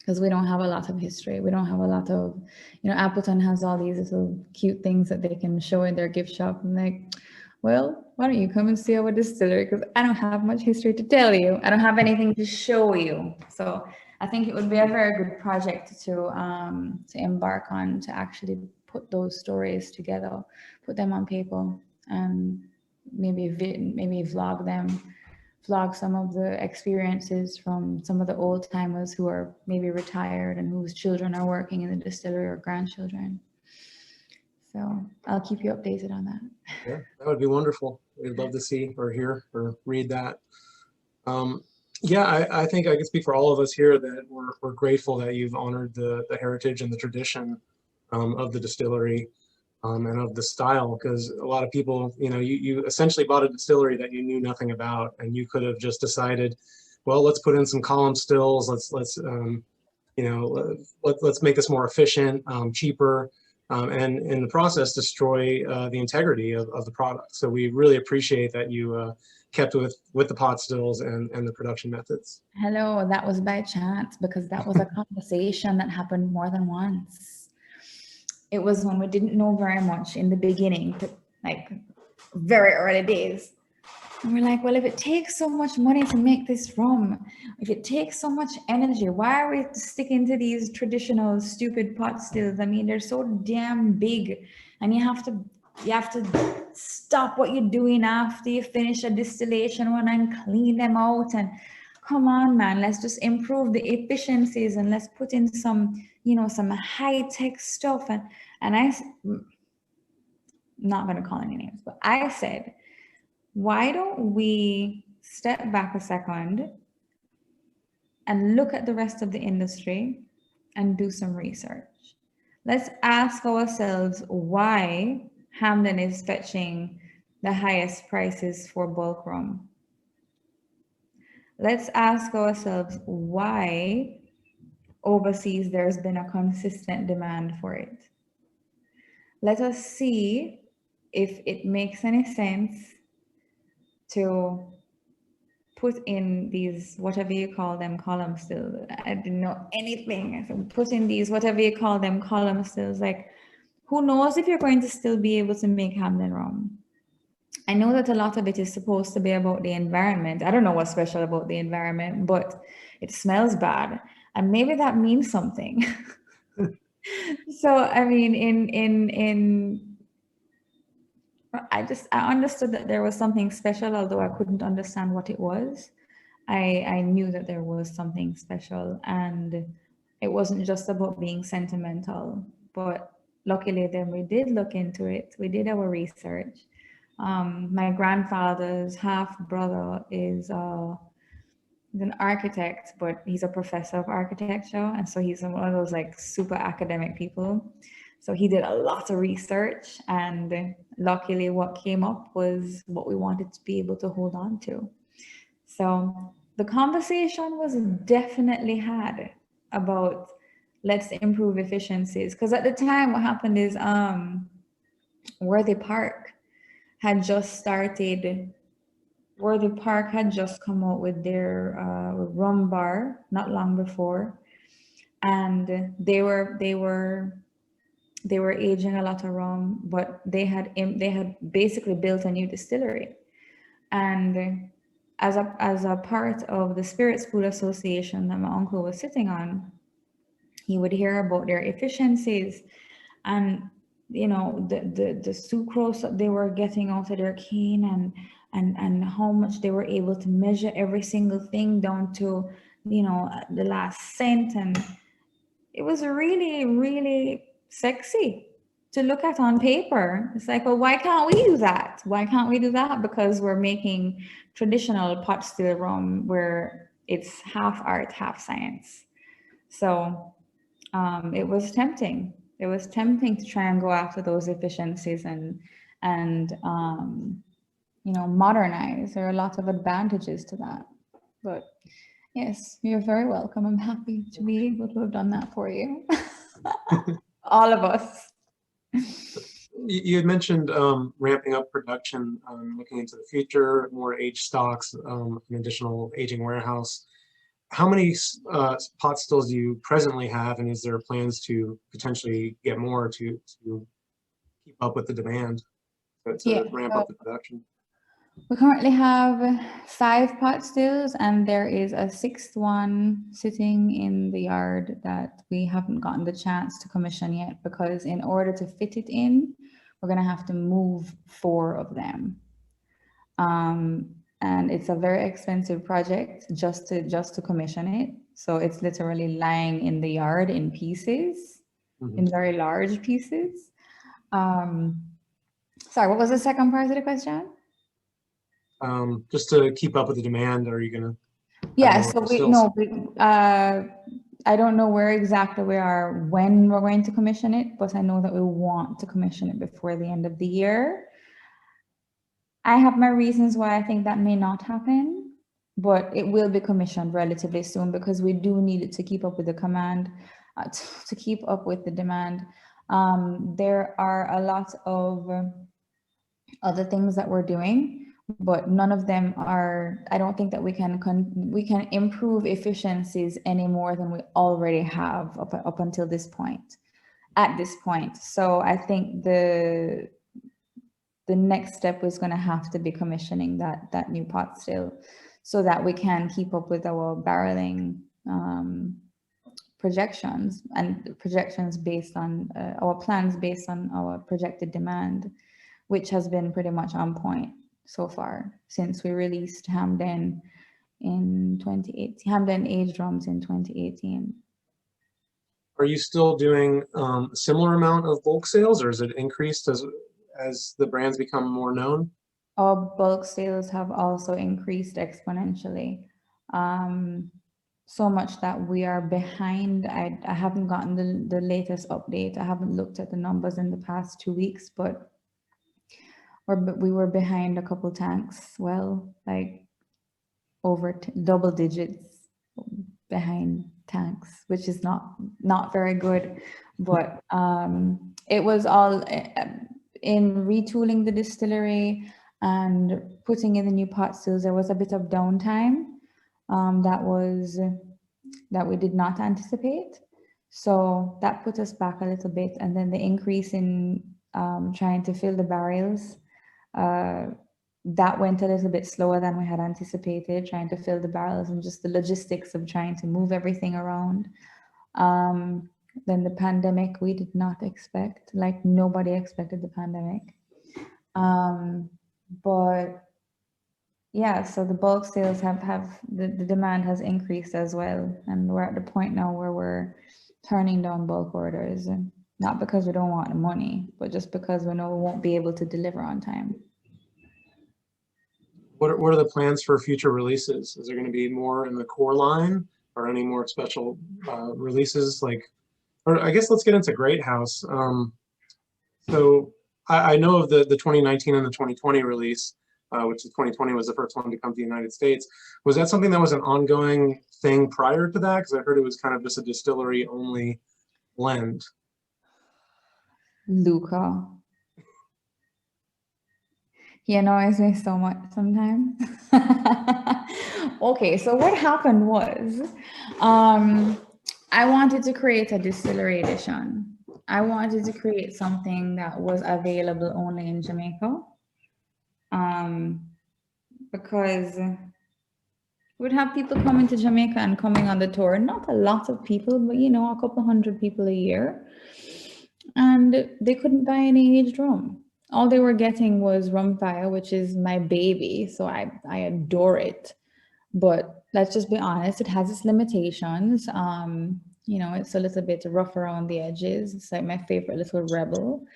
Because we don't have a lot of history. We don't have a lot of, you know, Appleton has all these little cute things that they can show in their gift shop. I'm like, well, why don't you come and see our distillery? Because I don't have much history to tell you. I don't have anything to show you. So I think it would be a very good project to embark on, to actually put those stories together, put them on paper, and maybe vlog them. Vlog some of the experiences from some of the old timers who are maybe retired and whose children are working in the distillery or grandchildren. So I'll keep you updated on that. Yeah, that would be wonderful. We'd love to see or hear or read that. Yeah, I think I can speak for all of us here that we're grateful that you've honored the heritage and the tradition of the distillery. And of the style, because a lot of people, you know, you essentially bought a distillery that you knew nothing about, and you could have just decided, well, let's put in some column stills, let's make this more efficient, cheaper, and in the process destroy the integrity of the product. So we really appreciate that you kept with the pot stills and the production methods. Hello, that was by chance because that was a conversation that happened more than once. It was when we didn't know very much in the beginning, like very early days. And we're like, well, if it takes so much money to make this rum, if it takes so much energy, why are we sticking to these traditional stupid pot stills? I mean, they're so damn big, and you have to stop what you're doing after you finish a distillation run and clean them out. And come on, man, let's just improve the efficiencies and let's put in some, you know, some high-tech stuff. And I'm not going to call any names, but I said, why don't we step back a second and look at the rest of the industry and do some research? Let's ask ourselves why Hampden is fetching the highest prices for bulk rum. Let's ask ourselves why overseas there's been a consistent demand for it. Let us see if it makes any sense to put in these, whatever you call them, column stills. I didn't know anything. So put in these, whatever you call them, column stills. Like, who knows if you're going to still be able to make Hampden rum? I know that a lot of it is supposed to be about the environment. I don't know what's special about the environment, but it smells bad. And maybe that means something. So, I mean, I understood that there was something special, although I couldn't understand what it was. I knew that there was something special, and it wasn't just about being sentimental, but luckily then we did look into it. We did our research. My grandfather's half brother is he's an architect, but he's a professor of architecture. And so he's one of those like super academic people. So he did a lot of research, and luckily what came up was what we wanted to be able to hold on to. So the conversation was definitely had about let's improve efficiencies. Because at the time what happened is Worthy Park had just started. Worthy Park had just come out with their rum bar not long before, and they were aging a lot of rum, but they had basically built a new distillery. And as a part of the Spirit School Association that my uncle was sitting on, he would hear about their efficiencies and the sucrose that they were getting out of their cane, and how much they were able to measure every single thing down to the last cent. And it was really, really sexy to look at on paper. It's like, well, why can't we do that? Why can't we do that? Because we're making traditional pot still rum where it's half art, half science. So it was tempting. It was tempting to try and go after those efficiencies and modernize. There are a lot of advantages to that. But yes, you're very welcome. I'm happy to be able to have done that for you. All of us. You had mentioned ramping up production, looking into the future, more aged stocks, an additional aging warehouse. How many pot stills do you presently have, and is there plans to potentially get more to keep up with the demand, to ramp up the production? We currently have 5 pot stills, and there is a 6th one sitting in the yard that we haven't gotten the chance to commission yet, because in order to fit it in, we're going to have to move 4 of them. And it's a very expensive project just to commission it. So it's literally lying in the yard in pieces, in very large pieces. Sorry, what was the second part of the question? Just to keep up with the demand, are you gonna? Yeah, so I don't know where exactly we are when we're going to commission it, but I know that we want to commission it before the end of the year. I have my reasons why I think that may not happen, but it will be commissioned relatively soon because we do need it to keep up with the demand. There are a lot of other things that we're doing, but none of them are, I don't think that we can improve efficiencies any more than we already have up until this point, at this point. So I think the next step is going to have to be commissioning that new pot still, so that we can keep up with our barreling projections based on our plans based on our projected demand, which has been pretty much on point so far since we released Hampden in 2018, Hampden aged rums in 2018. Are you still doing a similar amount of bulk sales, or is it increased as the brands become more known? Our bulk sales have also increased exponentially, so much that we are behind. I haven't gotten the latest update. I haven't looked at the numbers in the past 2 weeks, but we were behind a couple tanks. Well, like over double digits behind tanks, which is not very good. But it was all in retooling the distillery and putting in the new pot stills. There was a bit of downtime that we did not anticipate, so that put us back a little bit. And then the increase in trying to fill the barrels That went a little bit slower than we had anticipated, trying to fill the barrels and just the logistics of trying to move everything around. Then the pandemic, we did not expect, like nobody expected the pandemic. But yeah, so the bulk sales have the demand has increased as well. And we're at the point now where we're turning down bulk orders, not because we don't want the money, but just because we know we won't be able to deliver on time. What are the plans for future releases? Is there going to be more in the core line or any more special releases? Or I guess let's get into Great House. So I know of the 2019 and the 2020 release, which the 2020 was the first one to come to the United States. Was that something that was an ongoing thing prior to that? Because I heard it was kind of just a distillery only blend. Luca. He annoys me so much sometimes. Okay, so what happened was, I wanted to create a distillery edition. I wanted to create something that was available only in Jamaica. Because we'd have people coming to Jamaica and coming on the tour, not a lot of people, but you know, a couple hundred people a year. And they couldn't buy any aged rum. All they were getting was rum fire, which is my baby. So I adore it. But let's just be honest, it has its limitations. You know, it's a little bit rough around the edges. It's like my favorite little rebel.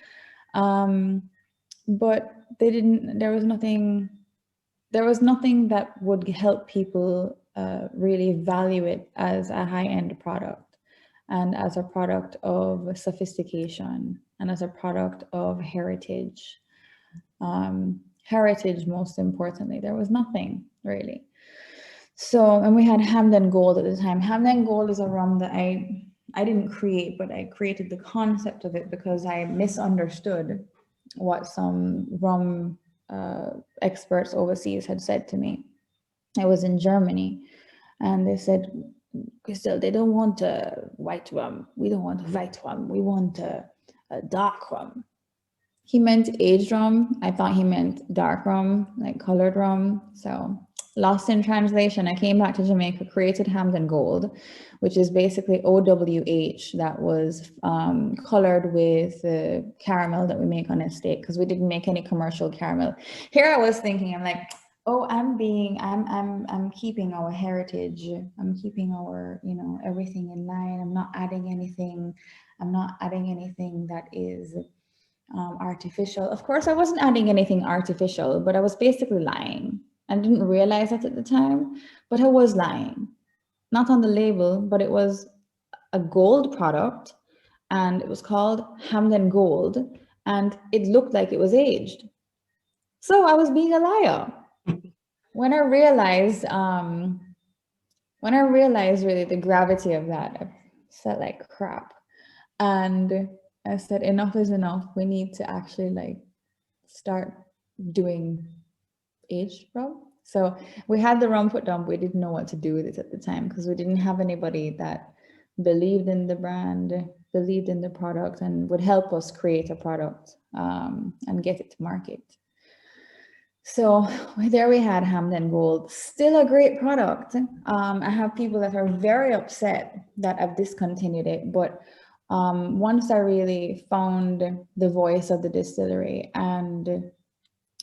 But there was nothing that would help people really value it as a high-end product and as a product of sophistication and as a product of heritage. Heritage, most importantly, there was nothing really. So, and we had Hampden Gold at the time. Hampden Gold is a rum that I didn't create, but I created the concept of it because I misunderstood what some rum experts overseas had said to me. I was in Germany and they said, Christelle, they don't want a white rum. We don't want a white rum. We want a dark rum. He meant aged rum. I thought he meant dark rum, like colored rum. So lost in translation, I came back to Jamaica, created Hampden Gold, which is basically OWH that was colored with the caramel that we make on estate, because we didn't make any commercial caramel. Here I was thinking, I'm like, oh, I'm keeping our heritage. I'm keeping our, you know, everything in line. I'm not adding anything. I'm not adding anything that is artificial. Of course, I wasn't adding anything artificial, but I was basically lying. I didn't realize it at the time, but I was lying. Not on the label, but it was a gold product and it was called Hampden Gold and it looked like it was aged. So I was being a liar. When I realized really the gravity of that, I felt like crap. And I said, enough is enough. We need to actually like start doing aged rum. So we had the rum put down, but we didn't know what to do with it at the time because we didn't have anybody that believed in the brand, believed in the product, and would help us create a product and get it to market. So there we had Hampden Gold, still a great product. I have people that are very upset that I've discontinued it, but once I really found the voice of the distillery and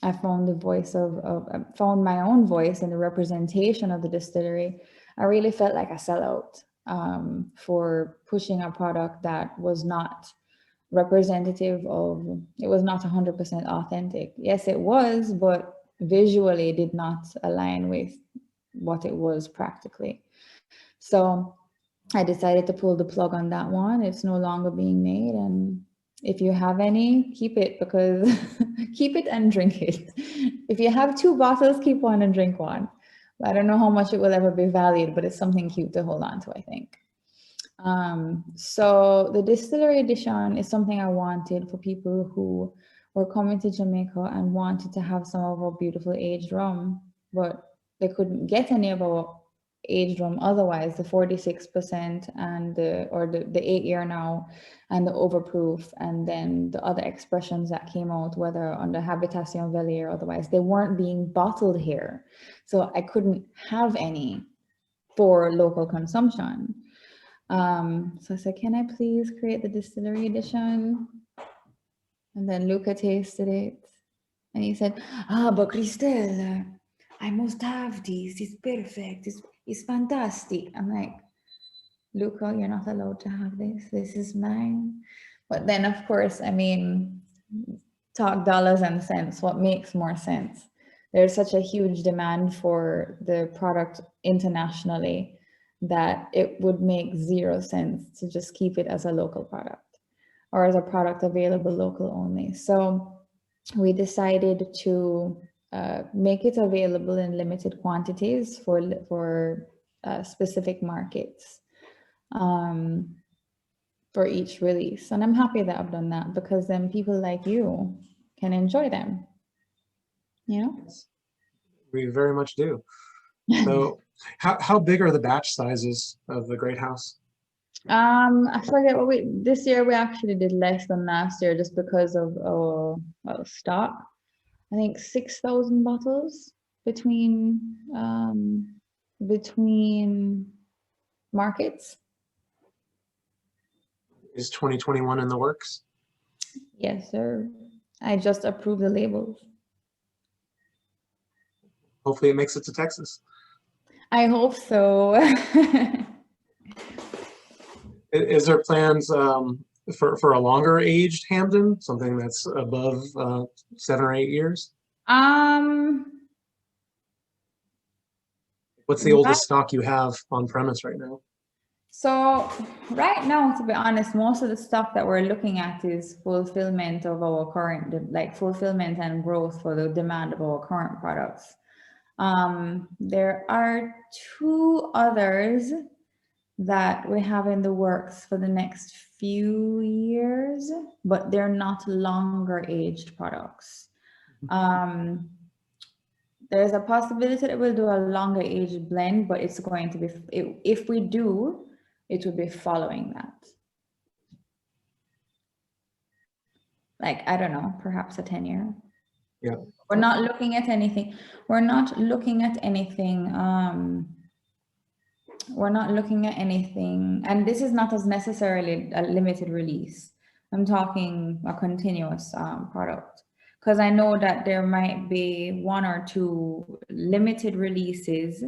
I found the voice found my own voice in the representation of the distillery, I really felt like a sellout for pushing a product that was not representative of, it was not 100% authentic. Yes, it was, but visually did not align with what it was practically. So I decided to pull the plug on that one. It's no longer being made. And if you have any, keep it, because keep it and drink it. If you have 2 bottles, keep one and drink one. I don't know how much it will ever be valued, but it's something cute to hold on to, I think. So the distillery edition is something I wanted for people who were coming to Jamaica and wanted to have some of our beautiful aged rum, but they couldn't get any of our aged rum otherwise, the 46% and the 8-year now, and the overproof, and then the other expressions that came out, whether under Habitation Valley or otherwise, they weren't being bottled here. So I couldn't have any for local consumption. So I said, can I please create the distillery edition? And then Luca tasted it. And he said, but Christelle, I must have this. It's perfect. It's fantastic. I'm like, Luca, you're not allowed to have this. This is mine. But then, of course, I mean, talk dollars and cents. What makes more sense? There's such a huge demand for the product internationally that it would make zero sense to just keep it as a local product or as a product available local only. So we decided to make it available in limited quantities for specific markets for each release. And I'm happy that I've done that, because then people like you can enjoy them. You know? Yes, we very much do. So how big are the batch sizes of the Great House? I forget what this year we actually did less than last year just because of stock. I think 6,000 bottles between markets. Is 2021 in the works? Yes, sir. I just approved the labels. Hopefully it makes it to Texas. I hope so. Is there plans for a longer aged Hampden, something that's above 7 or 8 years? What's the oldest stock you have on premise right now? So right now, to be honest, most of the stuff that we're looking at is fulfillment of our current, like fulfillment and growth for the demand of our current products. There are 2 others that we have in the works for the next few years, but they're not longer aged products. There's a possibility that we'll do a longer aged blend, but it's going to be, if we do, it will be following that. Like, I don't know, perhaps a 10-year. Yeah. We're not looking at anything. We're not looking at anything. We're not looking at anything, and this is not as necessarily a limited release. I'm talking a continuous product, because I know that there might be 1 or 2 limited releases,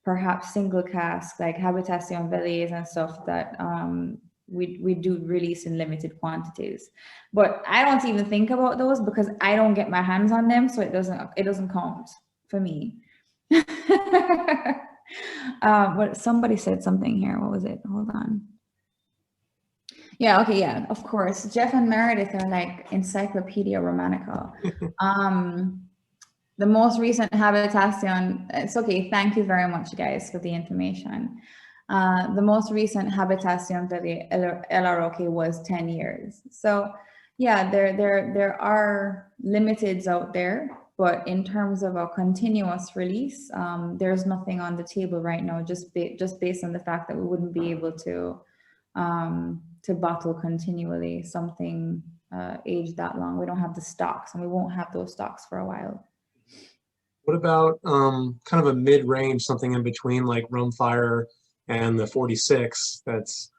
perhaps single cask like Habitation Valley and stuff that we do release in limited quantities. But I don't even think about those because I don't get my hands on them, so it doesn't count for me. But somebody said something here. What was it? Hold on. Yeah, okay, yeah, of course. Jeff and Meredith are like Encyclopedia Romanica. The most recent Habitation, it's okay, thank you very much, guys, for the information. The most recent Habitation Valley LROK was 10 years. So yeah, there are limiteds out there, but in terms of a continuous release, there's nothing on the table right now, just based on the fact that we wouldn't be able to bottle continually something aged that long. We don't have the stocks, and we won't have those stocks for a while. What about kind of a mid-range, something in between like Rumfire and the 46 that's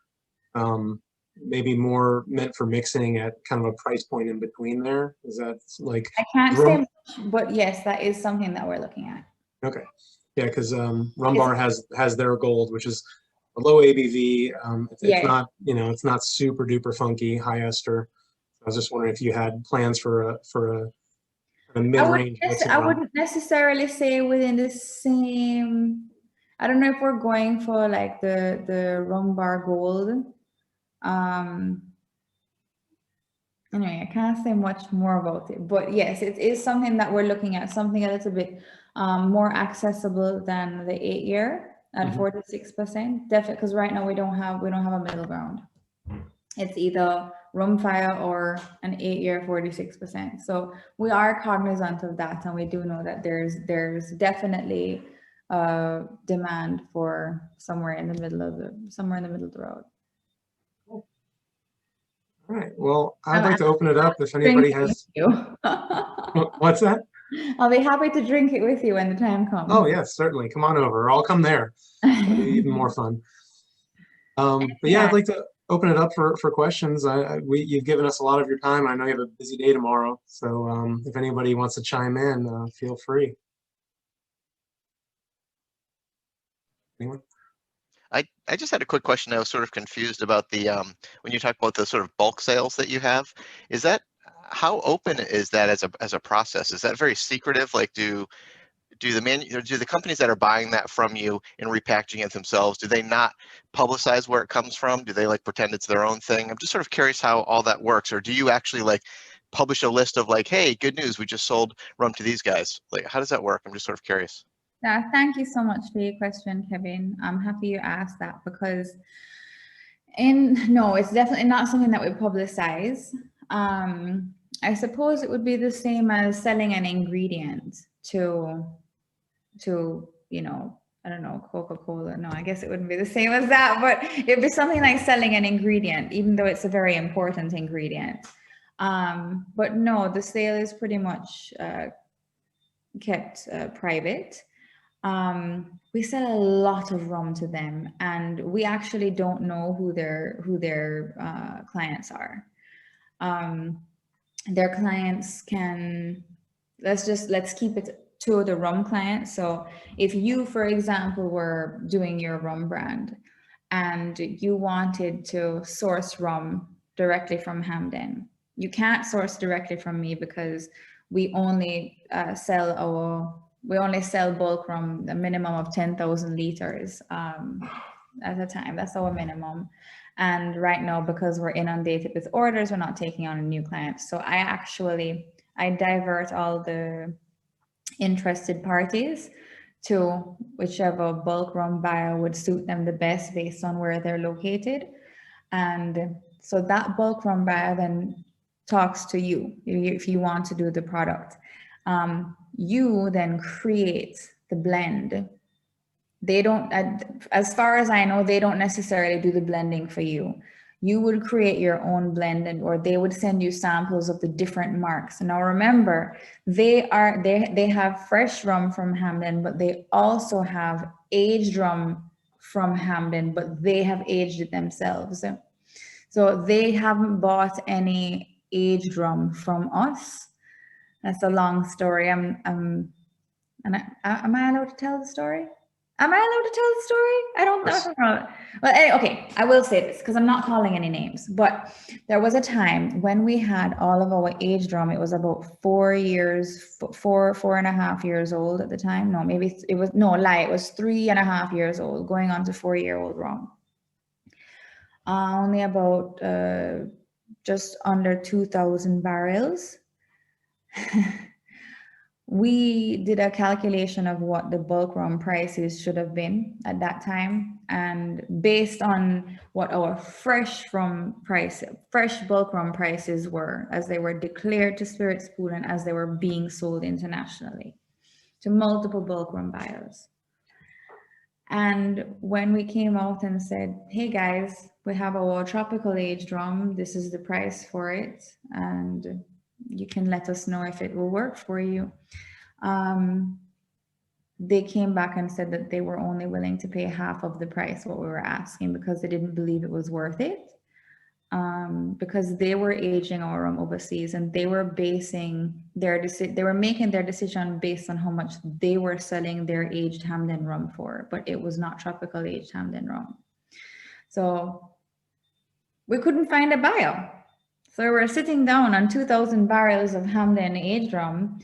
maybe more meant for mixing at kind of a price point in between there? Is that like... I can't say much, but yes, that is something that we're looking at. Okay. Yeah, because Rumbar has their gold, which is a low ABV. It's not, it's not super duper funky, high ester. I was just wondering if you had plans for a mid-range. I wouldn't necessarily say within the same. I don't know if we're going for like the Rumbar Gold. Anyway, I can't say much more about it, but yes, it is something that we're looking at, something a little bit more accessible than the 8-year at 46%. Definitely, because right now we don't have a middle ground. It's either Rumfire or an 8-year 46%. So we are cognizant of that, and we do know that there's definitely demand for somewhere in the middle of the road. All right. Well, I'd like to open it up if anybody has. What's that? I'll be happy to drink it with you when the time comes. Oh, yes, certainly. Come on over. I'll come there. It'll be even more fun. But yeah, I'd like to open it up for questions. You've given us a lot of your time. I know you have a busy day tomorrow. So if anybody wants to chime in, feel free. Anyone? I just had a quick question. I was sort of confused about the when you talk about the sort of bulk sales that you have. Is that, how open is that as a process? Is that very secretive? Like do the companies that are buying that from you and repackaging it themselves, do they not publicize where it comes from? Do they like pretend it's their own thing? I'm just sort of curious how all that works. Or do you actually like publish a list of like, hey, good news, we just sold rum to these guys? Like, how does that work? I'm just sort of curious. Yeah, thank you so much for your question, Kevin. I'm happy you asked that, because no, it's definitely not something that we publicize. I suppose it would be the same as selling an ingredient to you know, I don't know, Coca-Cola. No, I guess it wouldn't be the same as that, but it'd be something like selling an ingredient, even though it's a very important ingredient. But no, the sale is pretty much kept private. We sell a lot of rum to them, and we actually don't know who their clients are. Their clients can, let's keep it to the rum client. So if you, for example, were doing your rum brand and you wanted to source rum directly from Hampden, you can't source directly from me, because we only sell bulk rum, a minimum of 10,000 liters at a time. That's our minimum. And right now, because we're inundated with orders, we're not taking on new clients. So I divert all the interested parties to whichever bulk rum buyer would suit them the best based on where they're located. And so that bulk rum buyer then talks to you if you want to do the product. You then create the blend. They don't, as far as I know, they don't necessarily do the blending for you. You would create your own blend, or they would send you samples of the different marks. Now remember, they have fresh rum from Hampden, but they also have aged rum from Hampden, but they have aged it themselves. So they haven't bought any aged rum from us. That's a long story. Am I allowed to tell the story? Am I allowed to tell the story? I don't know. Well, anyway, okay, I will say this because I'm not calling any names, but there was a time when we had all of our aged rum. It was about 4 years, 4.5 years old at the time. No, maybe it was, no, lie. It was 3.5 years old, going on to 4-year-old rum. Only about just under 2,000 barrels. We did a calculation of what the bulk rum prices should have been at that time, and based on what our fresh bulk rum prices were, as they were declared to Spirits Pool and as they were being sold internationally to multiple bulk rum buyers. And when we came out and said, hey guys, we have our tropical aged rum, this is the price for it, and you can let us know if it will work for you. They came back and said that they were only willing to pay half of the price what we were asking, because they didn't believe it was worth it. Because they were aging our rum overseas, and they were basing they were making their decision based on how much they were selling their aged Hampden rum for, but it was not tropical aged Hampden rum. So we couldn't find a buyer. So we're sitting down on 2,000 barrels of Hampden aged rum,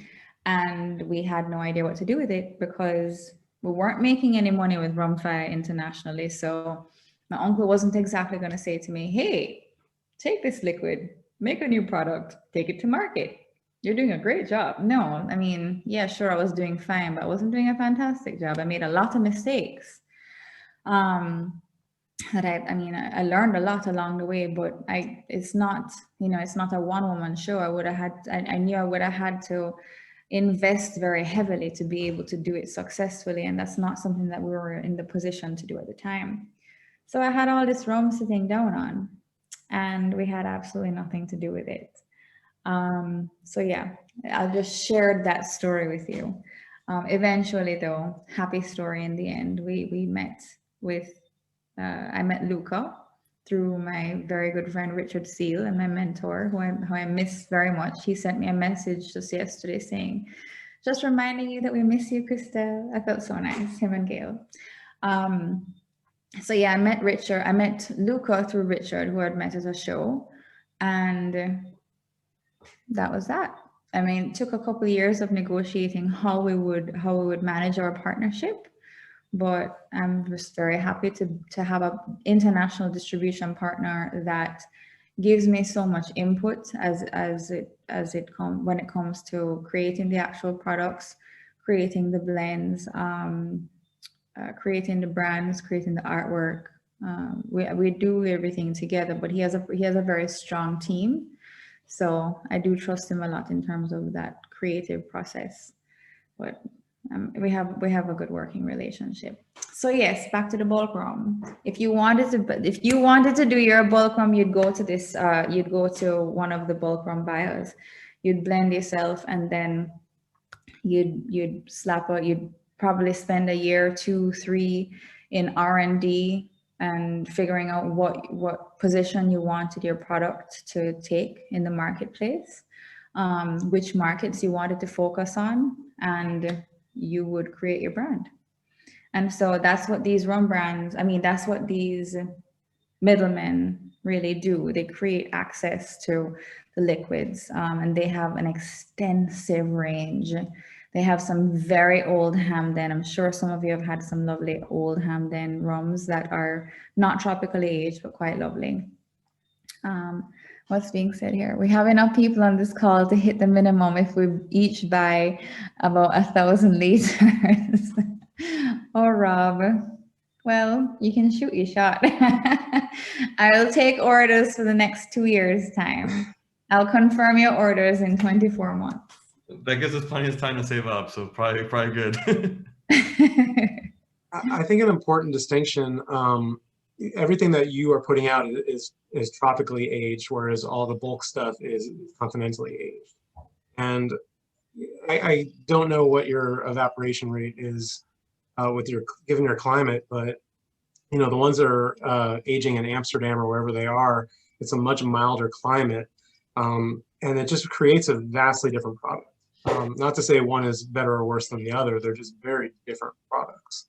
and we had no idea what to do with it, because we weren't making any money with Rumfire internationally. So my uncle wasn't exactly going to say to me, hey, take this liquid, make a new product, take it to market. You're doing a great job. No, I mean, yeah, sure, I was doing fine, but I wasn't doing a fantastic job. I made a lot of mistakes. That I mean, I learned a lot along the way, but it's not, you know, it's not a one-woman show. I knew I would have had to invest very heavily to be able to do it successfully. And that's not something that we were in the position to do at the time. So I had all this rum sitting down on, and we had absolutely nothing to do with it. So yeah, I'll just share that story with you. Eventually though, happy story in the end, we met with, I met Luca through my very good friend Richard Seal, and my mentor, who I miss very much. He sent me a message just yesterday saying, just reminding you that we miss you, Christelle. I felt so nice, him and Gail. So yeah, I met Luca through Richard, who I'd met at a show, and that was that. I mean, it took a couple of years of negotiating how we would manage our partnership, but I'm just very happy to have an international distribution partner that gives me so much input when it comes to creating the actual products, creating the blends, creating the brands, creating the artwork. We do everything together, but he has a very strong team. So I do trust him a lot in terms of that creative process. But we have a good working relationship. So yes, back to the bulk rum. If you wanted to do your bulk rum, you'd go to one of the bulk rum buyers. You'd blend yourself, and then you'd probably spend a year, 2, 3 in R&D and figuring out what position you wanted your product to take in the marketplace, which markets you wanted to focus on, and you would create your brand. And so that's what these rum brands, that's what these middlemen really do. They create access to the liquids, and they have an extensive range. They have some very old Hampden. I'm sure some of you have had some lovely old Hampden rums that are not tropically aged, but quite lovely. What's being said here? We have enough people on this call to hit the minimum if we each buy about 1,000 liters. Oh, Rob. Well, you can shoot your shot. I'll take orders for the next 2 years' time. I'll confirm your orders in 24 months. That gives us plenty of time to save up, so probably good. I think an important distinction, everything that you are putting out is tropically aged, whereas all the bulk stuff is continentally aged. And I don't know what your evaporation rate is given your climate, but the ones that are aging in Amsterdam or wherever they are, it's a much milder climate, and it just creates a vastly different product. Not to say one is better or worse than the other, they're just very different products.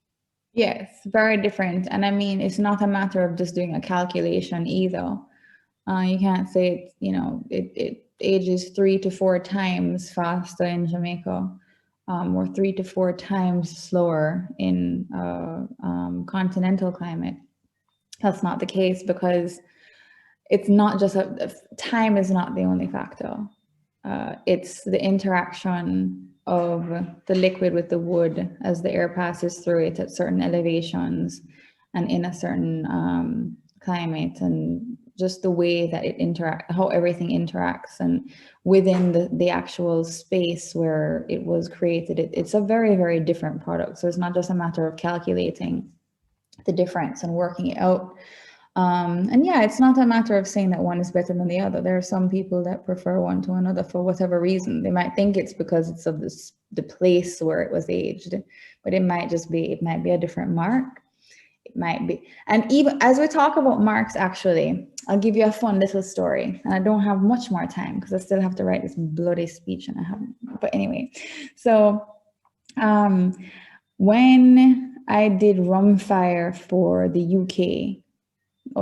Yes, very different. And it's not a matter of just doing a calculation either. You can't say it ages 3 to 4 times faster in Jamaica, or 3 to 4 times slower in continental climate. That's not the case, because it's not just time is not the only factor. It's the interaction of the liquid with the wood as the air passes through it at certain elevations and in a certain climate, and just the way that it how everything interacts, and within the actual space where it was created, it's a very, very different product. So it's not just a matter of calculating the difference and working it out. And yeah, it's not a matter of saying that one is better than the other. There are some people that prefer one to another for whatever reason. They might think it's because it's of the place where it was aged, but it might be a different mark. It might be. And even as we talk about marks, actually, I'll give you a fun little story. And I don't have much more time because I still have to write this bloody speech and I haven't. But anyway, so when I did Rumfire for the UK,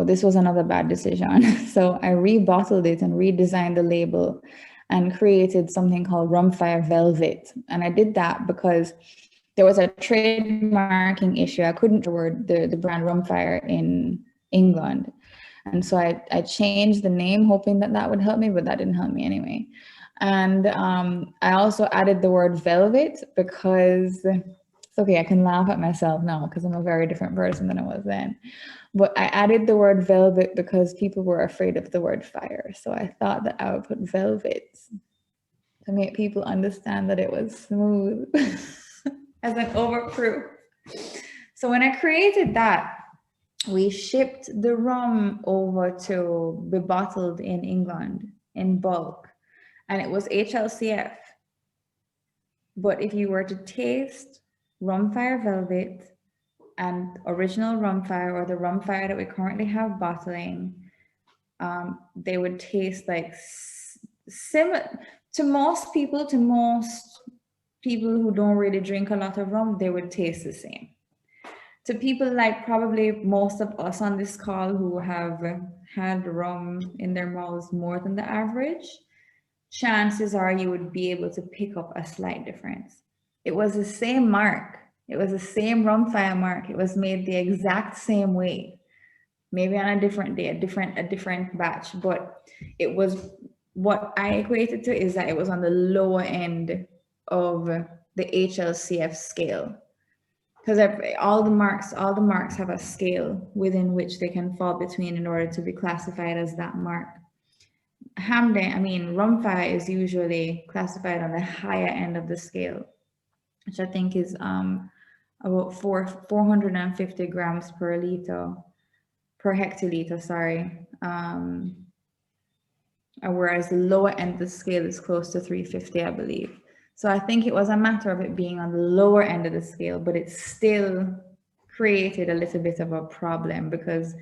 this was another bad decision. So I rebottled it and redesigned the label and created something called Rumfire Velvet. And I did that because there was a trademarking issue. I couldn't word the brand Rumfire in England. And so I changed the name hoping that would help me, but that didn't help me anyway. And I also added the word velvet because, it's okay, I can laugh at myself now because I'm a very different person than I was then. But I added the word velvet because people were afraid of the word fire. So I thought that I would put velvet to make people understand that it was smooth as an overproof. So when I created that, we shipped the rum over to be bottled in England in bulk, and it was HLCF. But if you were to taste Rumfire Velvet and original Rumfire, or the Rumfire that we currently have bottling, they would taste like similar to most people who don't really drink a lot of rum. They would taste the same. To people like probably most of us on this call who have had rum in their mouths more than the average, chances are you would be able to pick up a slight difference. It was the same mark. It was the same Rumfire mark. It was made the exact same way, maybe on a different day, a different batch, but it was, what I equated to is that it was on the lower end of the HLCF scale. Because all the marks have a scale within which they can fall between in order to be classified as that mark. Rumfire is usually classified on the higher end of the scale, which I think is about 450 grams per hectoliter, sorry. Whereas the lower end of the scale is close to 350, I believe. So I think it was a matter of it being on the lower end of the scale, but it still created a little bit of a problem, because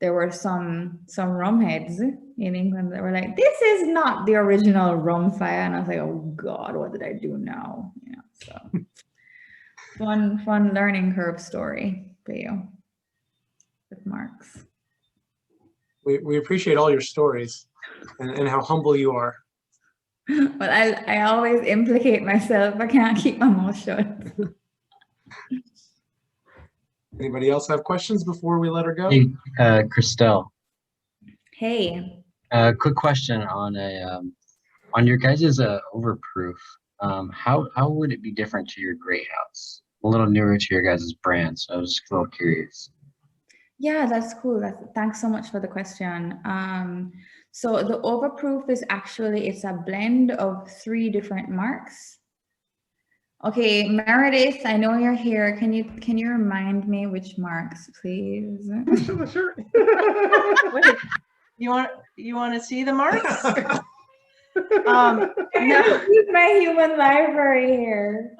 there were some rum heads in England that were like, this is not the original Rumfire. And I was like, oh God, what did I do now? You know, so fun learning curve story for you with Marks. We appreciate all your stories and how humble you are. But I always implicate myself. I can't keep my mouth shut. Anybody else have questions before we let her go? Hey, Christelle. Hey. Quick question on your guys' overproof. How would it be different to your Great House? A little newer to your guys' brand, so I was just a little curious. Yeah, that's cool. Thanks so much for the question. So the overproof is actually, it's a blend of 3 different marks. Okay, Meredith, I know you're here. Can you remind me which marks, please? Sure. You want to see the marks? No, use my human library here.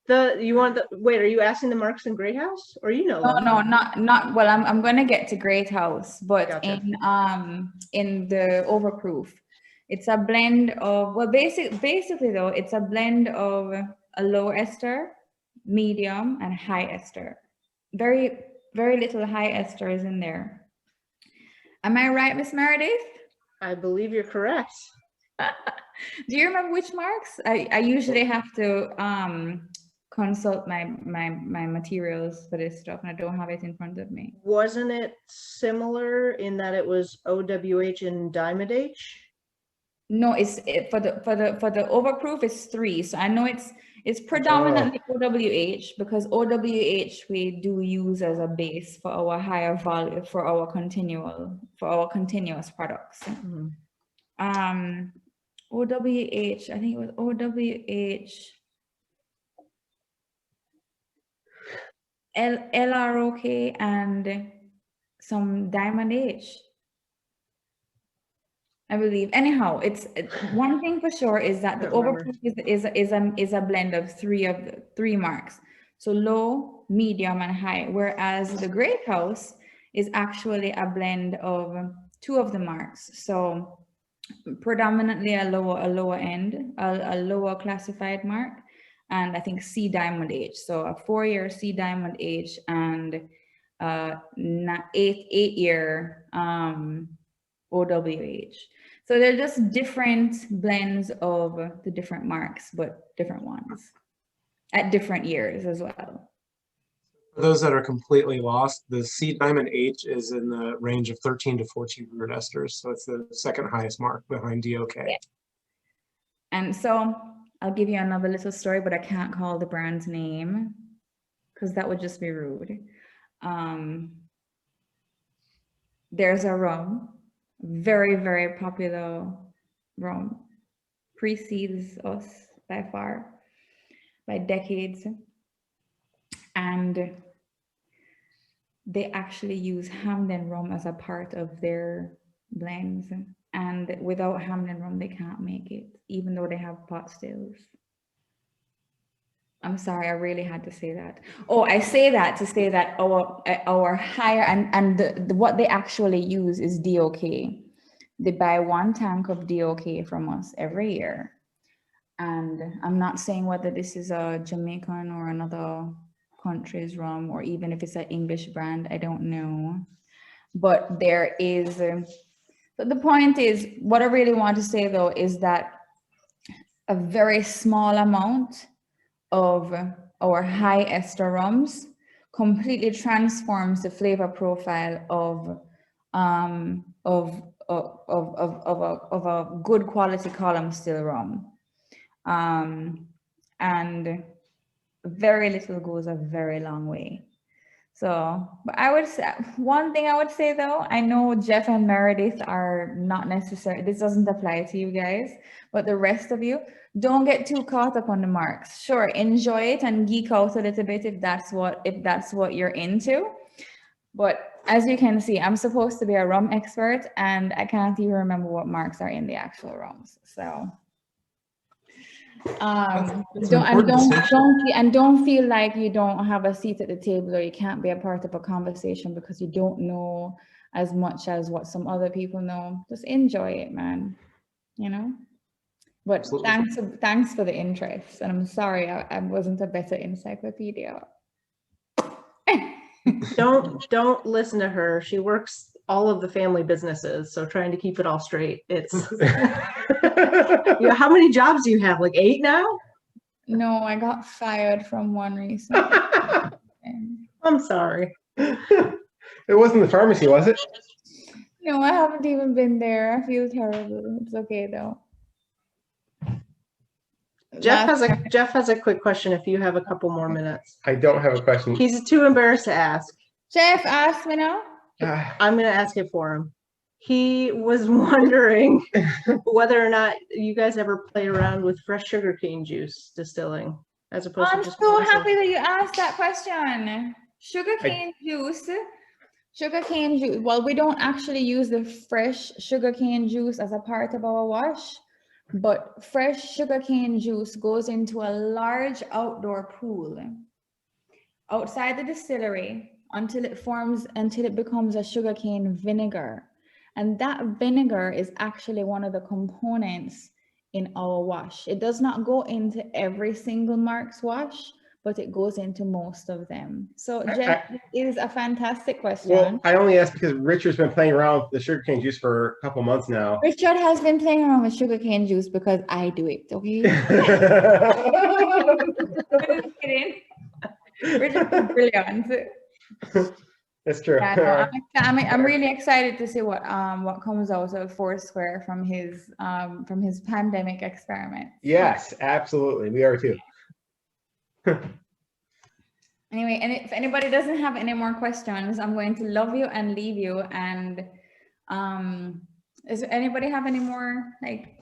Wait, are you asking the marks in Great House, or you know? No, not well, I'm going to get to Great House, but Gotcha. in the overproof, it's a blend of, well, basically though, it's a blend of a low ester, medium, and high ester. Very, very little high ester is in there. Am I right, Miss Meredith? I believe you're correct. Do you remember which marks? I usually have to consult my materials for this stuff, and I don't have it in front of me. Wasn't it similar in that it was OWH and Diamond H? No, for the overproof it's 3. So I know it's predominantly OWH, because OWH we do use as a base for our higher volume, for our continuous products. Mm-hmm. OWH, I think it was OWH, LROK, and some Diamond H, I believe. Anyhow, it's one thing for sure is that the overproof is a blend of 3 marks. So low, medium, and high. Whereas the Great House is actually a blend of 2 of the marks. So predominantly a lower end, a lower classified mark, and I think C Diamond H. So a 4-year C Diamond H and 8-year OWH. So they're just different blends of the different marks, but different ones at different years as well. For those that are completely lost, the C Diamond H is in the range of 13 to 1400 esters. So it's the second highest mark behind DOK. Yeah. And so I'll give you another little story, but I can't call the brand's name because that would just be rude. There's a rum, very, very popular rum, precedes us by far, by decades. And they actually use Hampden rum as a part of their blends. And without Hampden rum, they can't make it, even though they have pot stills. I'm sorry, I really had to say that. Oh, I say that to say that our higher and what they actually use is DOK. They buy 1 tank of DOK from us every year. And I'm not saying whether this is a Jamaican or another country's rum, or even if it's an English brand, I don't know. But there is, but the point is, what I really want to say though, is that a very small amount of our high ester rums completely transforms the flavor profile of a good quality column still rum. And very little goes a very long way. So, but I would say, one thing I would say though, I know Jeff and Meredith are not necessarily, this doesn't apply to you guys, but the rest of you, don't get too caught up on the marks. Sure, enjoy it and geek out a little bit if that's what you're into. But as you can see, I'm supposed to be a rum expert and I can't even remember what marks are in the actual rums. So don't feel like you don't have a seat at the table or you can't be a part of a conversation because you don't know as much as what some other people know. Just enjoy it, man. You know. But thanks for the interest, and I'm sorry I wasn't a better encyclopedia. Don't listen to her. She works all of the family businesses, so trying to keep it all straight. It's how many jobs do you have? Like 8 now? No, I got fired from one recently. I'm sorry. It wasn't the pharmacy, was it? No, I haven't even been there. I feel terrible. It's okay though. Jeff has a quick question if you have a couple more minutes. I don't have a question. He's too embarrassed to ask. Jeff, ask me now. I'm going to ask it for him. He was wondering whether or not you guys ever play around with fresh sugarcane juice distilling, as opposed to just. I'm so happy that you asked that question. Sugarcane juice. Well, we don't actually use the fresh sugarcane juice as a part of our wash. But fresh sugarcane juice goes into a large outdoor pool outside the distillery until it becomes a sugarcane vinegar. And that vinegar is actually one of the components in our wash. It does not go into every single Mark's wash, but it goes into most of them. So Jeff, it is a fantastic question. Well, I only asked because Richard's been playing around with the sugarcane juice for a couple months now. Richard has been playing around with sugarcane juice because I do it, okay? Just kidding. Richard's brilliant. That's true. Yeah, no, I'm really excited to see what comes out of Foursquare from his pandemic experiment. Yes, absolutely. We are too. Anyway, and if anybody doesn't have any more questions, I'm going to love you and leave you. And does anybody have any more like?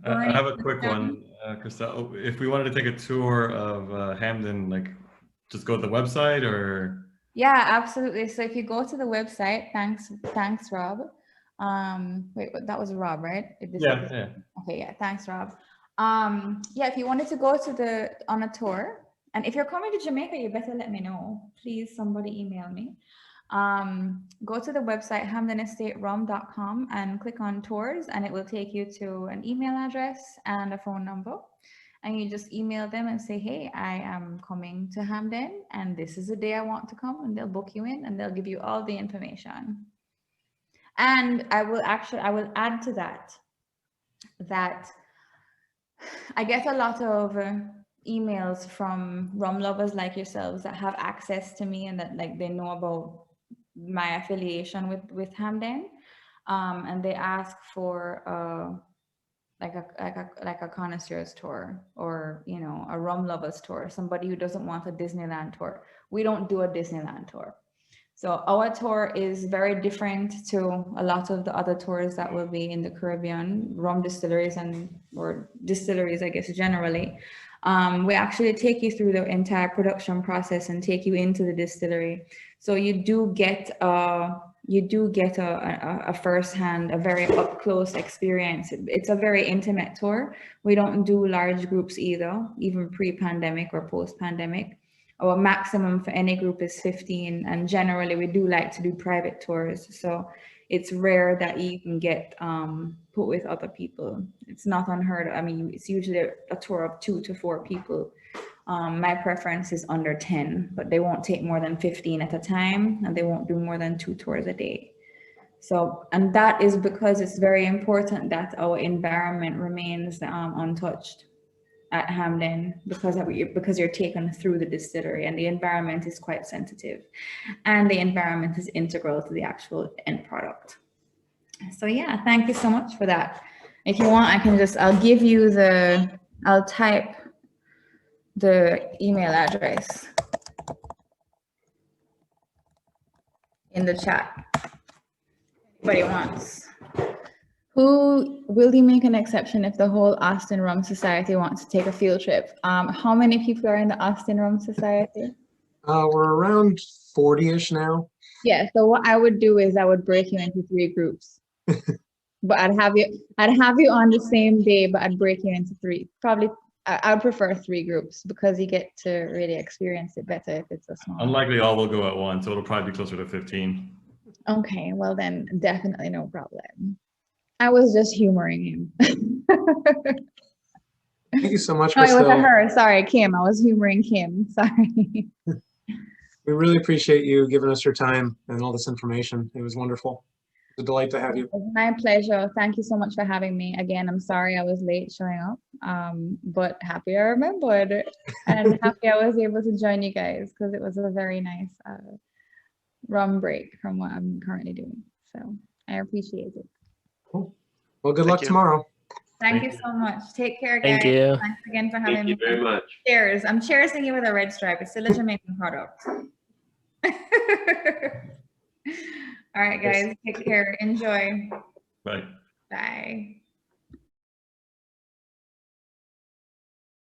I have a quick one, Christelle. If we wanted to take a tour of Hampden, like just go to the website or? Yeah, absolutely. So if you go to the website, thanks, Rob. Wait, that was Rob, right? Yeah. Okay, yeah, thanks, Rob. Yeah, if you wanted to go on a tour, and if you're coming to Jamaica, you better let me know. Please, somebody email me. Go to the website hampdenestaterum.com and click on tours, and it will take you to an email address and a phone number. And you just email them and say, hey, I am coming to Hampden and this is the day I want to come, and they'll book you in and they'll give you all the information. And I will add to that I get a lot of emails from rum lovers like yourselves that have access to me and that like they know about my affiliation with Hampden, and they ask for like a connoisseur's tour, or a rum lovers tour, somebody who doesn't want a Disneyland tour. We don't do a Disneyland tour. So our tour is very different to a lot of the other tours that will be in the Caribbean, rum distilleries or distilleries, I guess, generally. We actually take you through the entire production process and take you into the distillery. So you do get a first-hand, a very up-close experience. It's a very intimate tour. We don't do large groups either, even pre-pandemic or post-pandemic. Our maximum for any group is 15, and generally we do like to do private tours. So it's rare that you can get put with other people. It's not unheard of. I mean, it's usually a tour of 2 to 4 people. My preference is under 10, but they won't take more than 15 at a time, and they won't do more than 2 tours a day. So, and that is because it's very important that our environment remains untouched at Hampden, because you're taken through the distillery, and the environment is quite sensitive, and the environment is integral to the actual end product. So yeah, thank you so much for that. If you want, I'll give you I'll type the email address in the chat. Anybody wants. Who will you make an exception if the whole Austin Rum Society wants to take a field trip? How many people are in the Austin Rum Society? We're around 40-ish now. Yeah, so what I would do is I would break you into 3 groups. But I'd have you on the same day, but I'd break you into 3. Probably I would prefer 3 groups because you get to really experience it better if it's a small. Unlikely all will go at once, so it'll probably be closer to 15. Okay, well then definitely no problem. I was just humoring him. Thank you so much, Oh, it was Christelle. her. Sorry, Kim. I was humoring Kim. Sorry. We really appreciate you giving us your time and all this information. It was wonderful. It's a delight to have you. It was my pleasure. Thank you so much for having me. Again, I'm sorry I was late showing up, but happy I remembered and happy I was able to join you guys because it was a very nice rum break from what I'm currently doing. So I appreciate it. Cool. Well, good luck tomorrow. Thank you so much. Take care, guys. Thank you. Thanks again for having me. Thank you very much. Cheers. I'm cheersing you with a red stripe. It's still a Jamaican product. All right, guys. Take care. Enjoy. Bye. Bye.